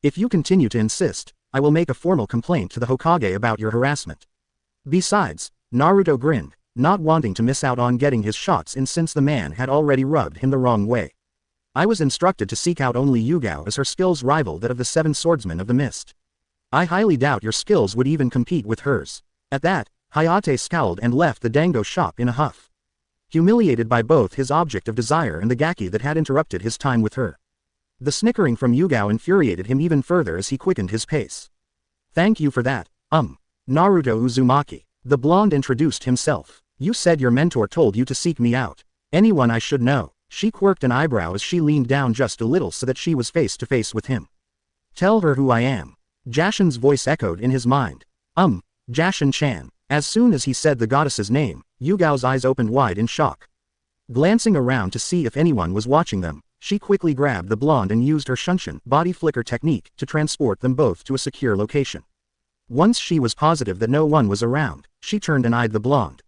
If you continue to insist, I will make a formal complaint to the Hokage about your harassment. Besides, Naruto grinned, not wanting to miss out on getting his shots in since the man had already rubbed him the wrong way. I was instructed to seek out only Yugao as her skills rival that of the 7 swordsmen of the mist. I highly doubt your skills would even compete with hers. At that, Hayate scowled and left the dango shop in a huff. Humiliated by both his object of desire and the gaki that had interrupted his time with her. The snickering from Yugao infuriated him even further as he quickened his pace. Thank you for that, Naruto Uzumaki. The blonde introduced himself. You said your mentor told you to seek me out. Anyone I should know? She quirked an eyebrow as she leaned down just a little so that she was face to face with him. Tell her who I am. Jashin's voice echoed in his mind. Jashin-chan. As soon as he said the goddess's name, Yugao's eyes opened wide in shock. Glancing around to see if anyone was watching them, she quickly grabbed the blonde and used her shunshin body flicker technique to transport them both to a secure location. Once she was positive that no one was around, she turned and eyed the blonde.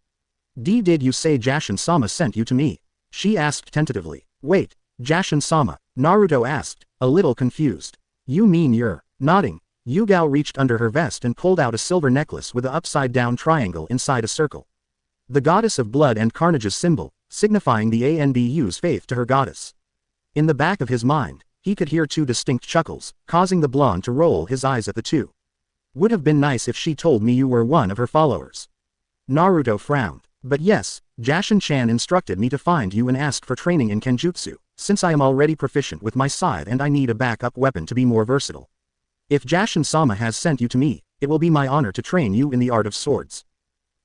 Did you say Jashin-sama sent you to me? She asked tentatively. Wait, Jashin-sama, Naruto asked, a little confused. You mean you're nodding? Yugao reached under her vest and pulled out a silver necklace with an upside-down triangle inside a circle. The goddess of blood and carnage's symbol, signifying the Anbu's faith to her goddess. In the back of his mind, he could hear 2 distinct chuckles, causing the blonde to roll his eyes at the 2. Would have been nice if she told me you were one of her followers. Naruto frowned. But yes, Jashin-chan instructed me to find you and ask for training in Kenjutsu, since I am already proficient with my scythe and I need a backup weapon to be more versatile. If Jashin-sama has sent you to me, it will be my honor to train you in the art of swords.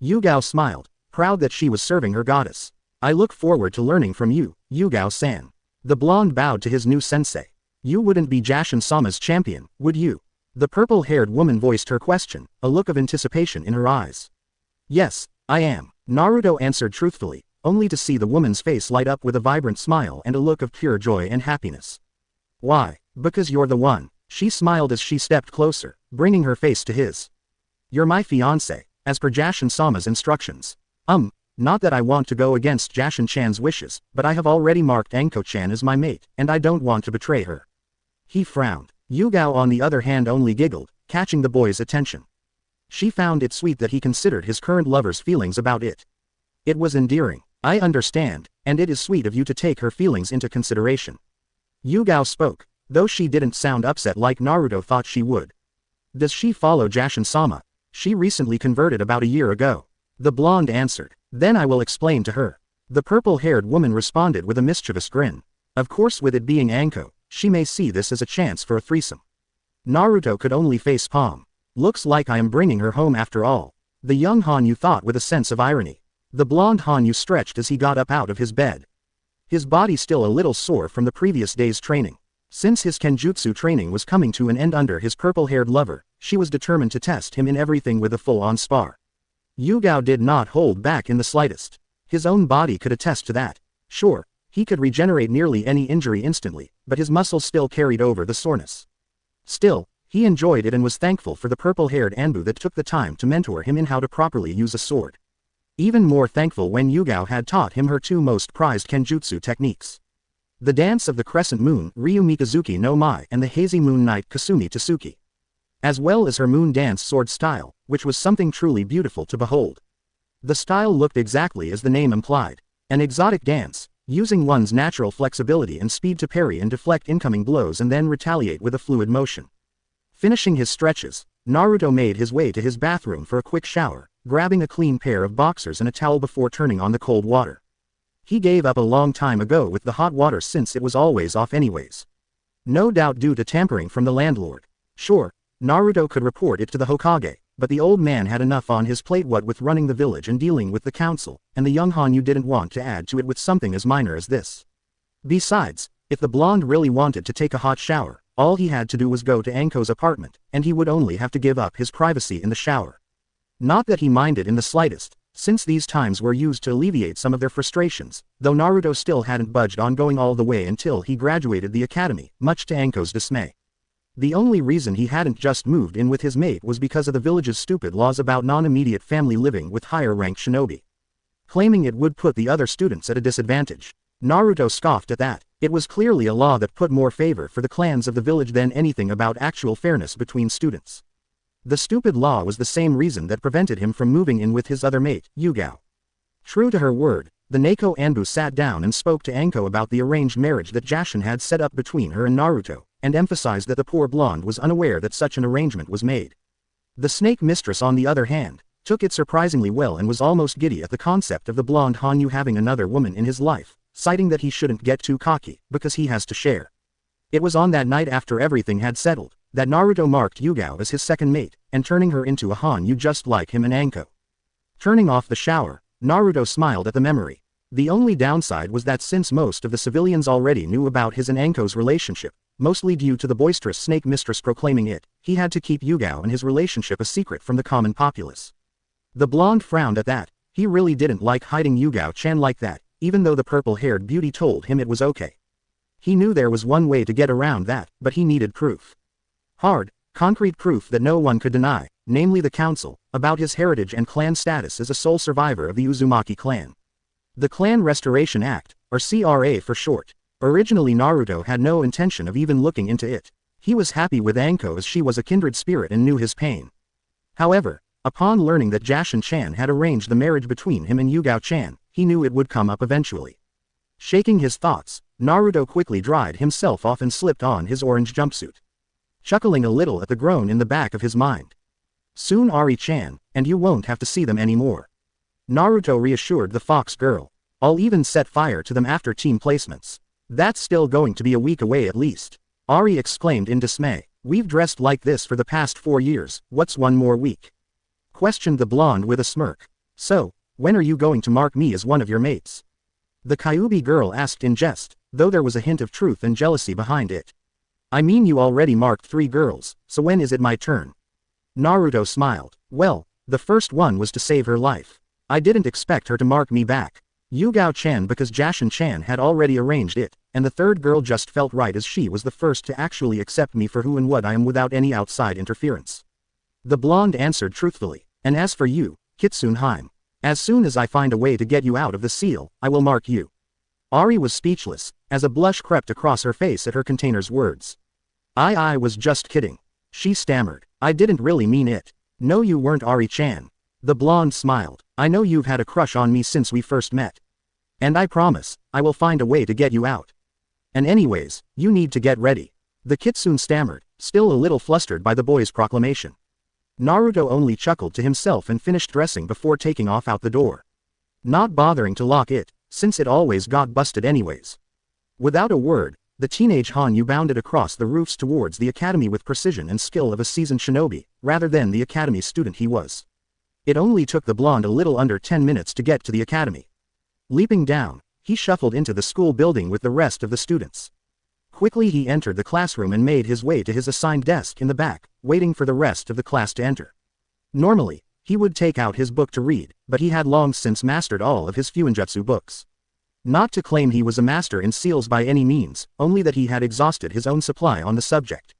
Yugao smiled, proud that she was serving her goddess. I look forward to learning from you, Yugao-san. The blonde bowed to his new sensei. You wouldn't be Jashin-sama's champion, would you? The purple-haired woman voiced her question, a look of anticipation in her eyes. Yes, I am, Naruto answered truthfully, only to see the woman's face light up with a vibrant smile and a look of pure joy and happiness. Why? Because you're the one. She smiled as she stepped closer, bringing her face to his. You're my fiancé, as per Jashin-sama's instructions. Not that I want to go against Jashin-chan's wishes, but I have already marked Anko-chan as my mate, and I don't want to betray her. He frowned. Yugao on the other hand only giggled, catching the boy's attention. She found it sweet that he considered his current lover's feelings about it. It was endearing. I understand, and it is sweet of you to take her feelings into consideration. Yugao spoke, though she didn't sound upset like Naruto thought she would. Does she follow Jashin-sama? She recently converted about a year ago. The blonde answered. Then I will explain to her. The purple-haired woman responded with a mischievous grin. Of course, with it being Anko, she may see this as a chance for a threesome. Naruto could only face palm. Looks like I am bringing her home after all. The young Hanyu thought with a sense of irony. The blonde Hanyu stretched as he got up out of his bed. His body still a little sore from the previous day's training. Since his kenjutsu training was coming to an end under his purple-haired lover, she was determined to test him in everything with a full-on spar. Yugao did not hold back in the slightest. His own body could attest to that. Sure, he could regenerate nearly any injury instantly, but his muscles still carried over the soreness. Still, he enjoyed it and was thankful for the purple-haired Anbu that took the time to mentor him in how to properly use a sword. Even more thankful when Yugao had taught him her two most prized kenjutsu techniques. The dance of the crescent moon, Ryu Mikazuki no Mai, and the hazy moon night Kasumi Tsuki. As well as her moon dance sword style, which was something truly beautiful to behold. The style looked exactly as the name implied. An exotic dance, using one's natural flexibility and speed to parry and deflect incoming blows and then retaliate with a fluid motion. Finishing his stretches, Naruto made his way to his bathroom for a quick shower, grabbing a clean pair of boxers and a towel before turning on the cold water. He gave up a long time ago with the hot water since it was always off anyways. No doubt due to tampering from the landlord. Sure, Naruto could report it to the Hokage, but the old man had enough on his plate what with running the village and dealing with the council, and the young Hanyu didn't want to add to it with something as minor as this. Besides, if the blonde really wanted to take a hot shower, all he had to do was go to Anko's apartment, and he would only have to give up his privacy in the shower. Not that he minded in the slightest, since these times were used to alleviate some of their frustrations, though Naruto still hadn't budged on going all the way until he graduated the academy, much to Anko's dismay. The only reason he hadn't just moved in with his mate was because of the village's stupid laws about non-immediate family living with higher-ranked shinobi. Claiming it would put the other students at a disadvantage. Naruto scoffed at that. It was clearly a law that put more favor for the clans of the village than anything about actual fairness between students. The stupid law was the same reason that prevented him from moving in with his other mate, Yugao. True to her word, the Neko Anbu sat down and spoke to Anko about the arranged marriage that Jashin had set up between her and Naruto, and emphasized that the poor blonde was unaware that such an arrangement was made. The snake mistress on the other hand, took it surprisingly well and was almost giddy at the concept of the blonde Hanyu having another woman in his life, citing that he shouldn't get too cocky, because he has to share. It was on that night after everything had settled, that Naruto marked Yugao as his second mate, and turning her into a Hanyu just like him and Anko. Turning off the shower, Naruto smiled at the memory. The only downside was that since most of the civilians already knew about his and Anko's relationship, mostly due to the boisterous snake mistress proclaiming it, he had to keep Yugao and his relationship a secret from the common populace. The blonde frowned at that. He really didn't like hiding Yugao-chan like that, even though the purple-haired beauty told him it was okay. He knew there was one way to get around that, but he needed proof. Hard, concrete proof that no one could deny, namely the council, about his heritage and clan status as a sole survivor of the Uzumaki clan. The Clan Restoration Act, or CRA for short. Originally Naruto had no intention of even looking into it. He was happy with Anko as she was a kindred spirit and knew his pain. However, upon learning that Jashin-chan had arranged the marriage between him and Yugao-chan, he knew it would come up eventually. Shaking his thoughts, Naruto quickly dried himself off and slipped on his orange jumpsuit. Chuckling a little at the groan in the back of his mind. Soon Ari-chan, and you won't have to see them anymore. Naruto reassured the fox girl. I'll even set fire to them after team placements. That's still going to be a week away at least. Ari exclaimed in dismay. We've dressed like this for the past 4 years, what's one more week? Questioned the blonde with a smirk. So, when are you going to mark me as one of your mates? The Kyuubi girl asked in jest, though there was a hint of truth and jealousy behind it. I mean you already marked 3 girls, so when is it my turn? Naruto smiled. Well, the first one was to save her life. I didn't expect her to mark me back. Yugao-chan because Jashin-chan had already arranged it, and the third girl just felt right as she was the first to actually accept me for who and what I am without any outside interference. The blonde answered truthfully, and as for you, Kitsune Haim, as soon as I find a way to get you out of the seal, I will mark you. Ari was speechless, as a blush crept across her face at her container's words. I was just kidding. She stammered. I didn't really mean it. No, you weren't, Ari-chan. The blonde smiled. I know you've had a crush on me since we first met. And I promise, I will find a way to get you out. And anyways, you need to get ready. The Kitsune stammered, still a little flustered by the boy's proclamation. Naruto only chuckled to himself and finished dressing before taking off out the door. Not bothering to lock it, since it always got busted anyways. Without a word, the teenage Hanyu bounded across the roofs towards the academy with precision and skill of a seasoned shinobi, rather than the academy student he was. It only took the blonde a little under 10 minutes to get to the academy. Leaping down, he shuffled into the school building with the rest of the students. Quickly he entered the classroom and made his way to his assigned desk in the back, waiting for the rest of the class to enter. Normally, he would take out his book to read, but he had long since mastered all of his Fuinjutsu books. Not to claim he was a master in seals by any means, only that he had exhausted his own supply on the subject.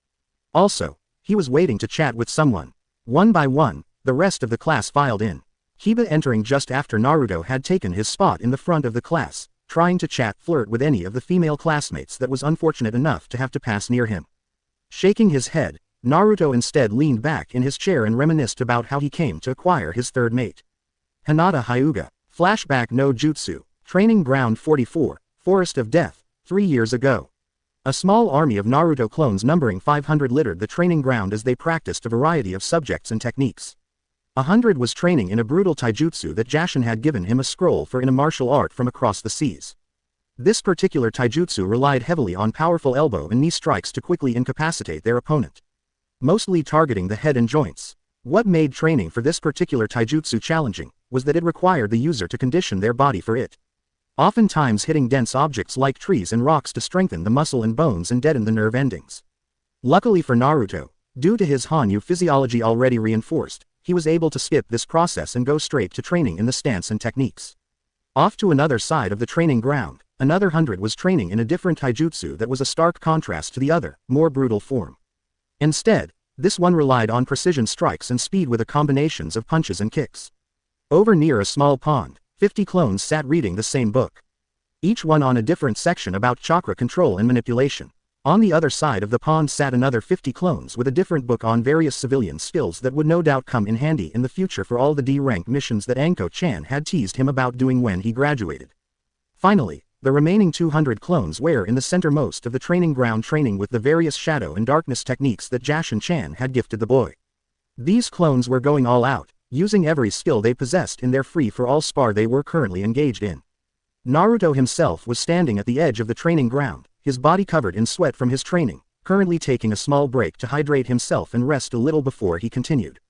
Also, he was waiting to chat with someone. One by one, the rest of the class filed in. Kiba entering just after Naruto had taken his spot in the front of the class, trying to flirt with any of the female classmates that was unfortunate enough to have to pass near him. Shaking his head, Naruto instead leaned back in his chair and reminisced about how he came to acquire his third mate. Hinata Hyuga, Flashback no Jutsu, Training Ground 44, Forest of Death, 3 years ago. A small army of Naruto clones numbering 500 littered the training ground as they practiced a variety of subjects and techniques. 100 was training in a brutal taijutsu that Jashin had given him a scroll for in a martial art from across the seas. This particular taijutsu relied heavily on powerful elbow and knee strikes to quickly incapacitate their opponent. Mostly targeting the head and joints. What made training for this particular taijutsu challenging was that it required the user to condition their body for it. Oftentimes hitting dense objects like trees and rocks to strengthen the muscle and bones and deaden the nerve endings. Luckily for Naruto, due to his Hanyu physiology already reinforced, he was able to skip this process and go straight to training in the stance and techniques. Off to another side of the training ground, another 100 was training in a different taijutsu that was a stark contrast to the other, more brutal form. Instead, this one relied on precision strikes and speed with a combinations of punches and kicks. Over near a small pond, 50 clones sat reading the same book. Each one on a different section about chakra control and manipulation. On the other side of the pond sat another 50 clones with a different book on various civilian skills that would no doubt come in handy in the future for all the D-rank missions that Anko-chan had teased him about doing when he graduated. Finally, the remaining 200 clones were in the centermost of the training ground training with the various shadow and darkness techniques that Jashin-chan had gifted the boy. These clones were going all out, using every skill they possessed in their free-for-all spar they were currently engaged in. Naruto himself was standing at the edge of the training ground, his body covered in sweat from his training, currently taking a small break to hydrate himself and rest a little before he continued.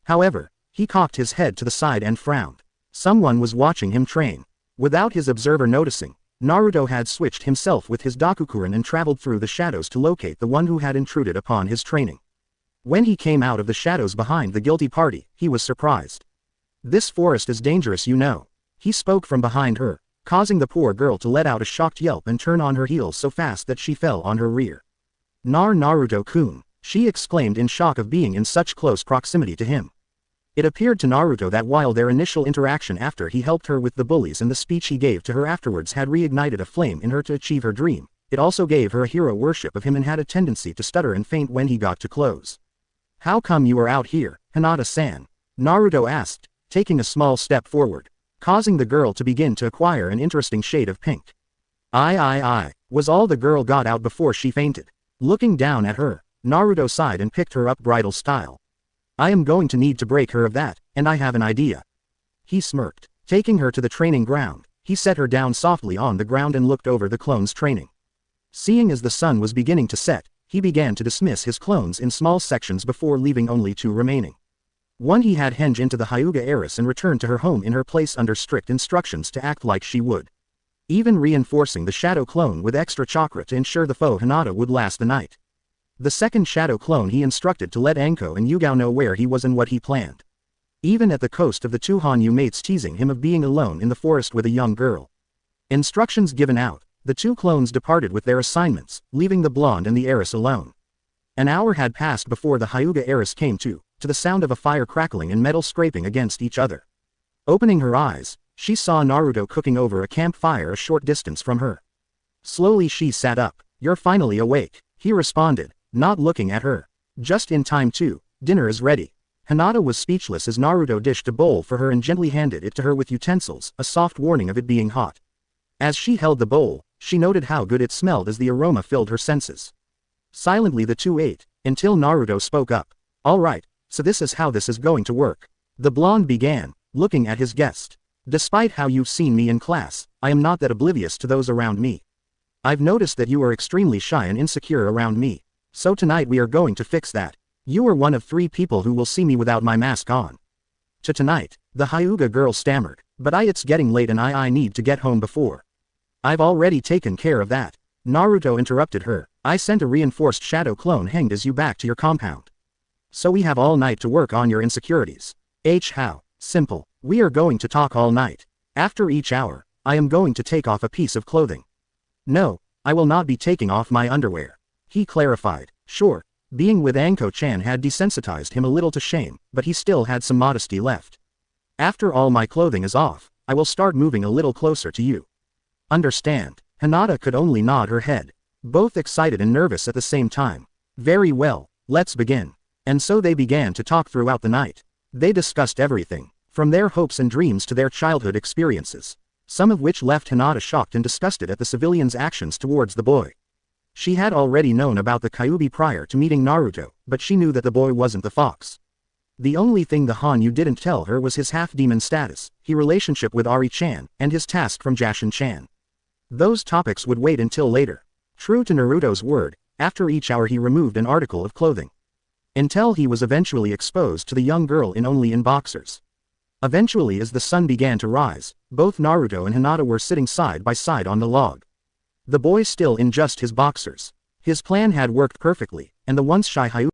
However, he cocked his head to the side and frowned. Someone was watching him train. Without his observer noticing, Naruto had switched himself with his Dakukurin and traveled through the shadows to locate the one who had intruded upon his training. When he came out of the shadows behind the guilty party, he was surprised. "This forest is dangerous, you know." He spoke from behind her, causing the poor girl to let out a shocked yelp and turn on her heels so fast that she fell on her rear. Naruto-kun, she exclaimed in shock of being in such close proximity to him. It appeared to Naruto that while their initial interaction after he helped her with the bullies and the speech he gave to her afterwards had reignited a flame in her to achieve her dream, it also gave her a hero worship of him and had a tendency to stutter and faint when he got too close. "How come you are out here, Hinata-san?" Naruto asked, taking a small step forward, causing the girl to begin to acquire an interesting shade of pink. I, was all the girl got out before she fainted. Looking down at her, Naruto sighed and picked her up bridal style. "I am going to need to break her of that, and I have an idea." He smirked. Taking her to the training ground, he set her down softly on the ground and looked over the clones' training. Seeing as the sun was beginning to set, he began to dismiss his clones in small sections before leaving only 2 remaining. One he had henge into the Hyuga heiress and returned to her home in her place under strict instructions to act like she would. Even reinforcing the shadow clone with extra chakra to ensure the foe Hinata would last the night. The second shadow clone he instructed to let Anko and Yugao know where he was and what he planned. Even at the cost of the 2 Hanyu mates teasing him of being alone in the forest with a young girl. Instructions given out, The two clones departed with their assignments, leaving the blonde and the heiress alone. An hour had passed before the Hyuga heiress came to the sound of a fire crackling and metal scraping against each other. Opening her eyes, she saw Naruto cooking over a campfire a short distance from her. Slowly she sat up. "You're finally awake," he responded, not looking at her. "Just in time too, dinner is ready." Hinata was speechless as Naruto dished a bowl for her and gently handed it to her with utensils, a soft warning of it being hot. As she held the bowl, she noted how good it smelled as the aroma filled her senses. Silently the two ate, until Naruto spoke up. "All right, so this is how this is going to work." The blonde began, looking at his guest. "Despite how you've seen me in class, I am not that oblivious to those around me. I've noticed that you are extremely shy and insecure around me. So tonight we are going to fix that. You are one of 3 people who will see me without my mask on." "To tonight," the Hyuga girl stammered, "but it's getting late and I need to get home before." "I've already taken care of that." Naruto interrupted her. "I sent a reinforced shadow clone hanged as you back to your compound. So we have all night to work on your insecurities." How simple. "We are going to talk all night. After each hour, I am going to take off a piece of clothing." "No, I will not be taking off my underwear," he clarified. Sure, being with Anko-chan had desensitized him a little to shame, but he still had some modesty left. "After all my clothing is off, I will start moving a little closer to you. Understand?" Hinata could only nod her head, both excited and nervous at the same time. "Very well, let's begin." And so they began to talk throughout the night. They discussed everything, from their hopes and dreams to their childhood experiences, some of which left Hinata shocked and disgusted at the civilian's actions towards the boy. She had already known about the Kyuubi prior to meeting Naruto, but she knew that the boy wasn't the fox. The only thing the Hanyu didn't tell her was his half-demon status, his relationship with Ari-chan, and his task from Jashin-chan. Those topics would wait until later. True to Naruto's word, after each hour he removed an article of clothing. Until he was eventually exposed to the young girl only in boxers. Eventually as the sun began to rise, both Naruto and Hinata were sitting side by side on the log. The boy still in just his boxers. His plan had worked perfectly, and the once shy Hyuga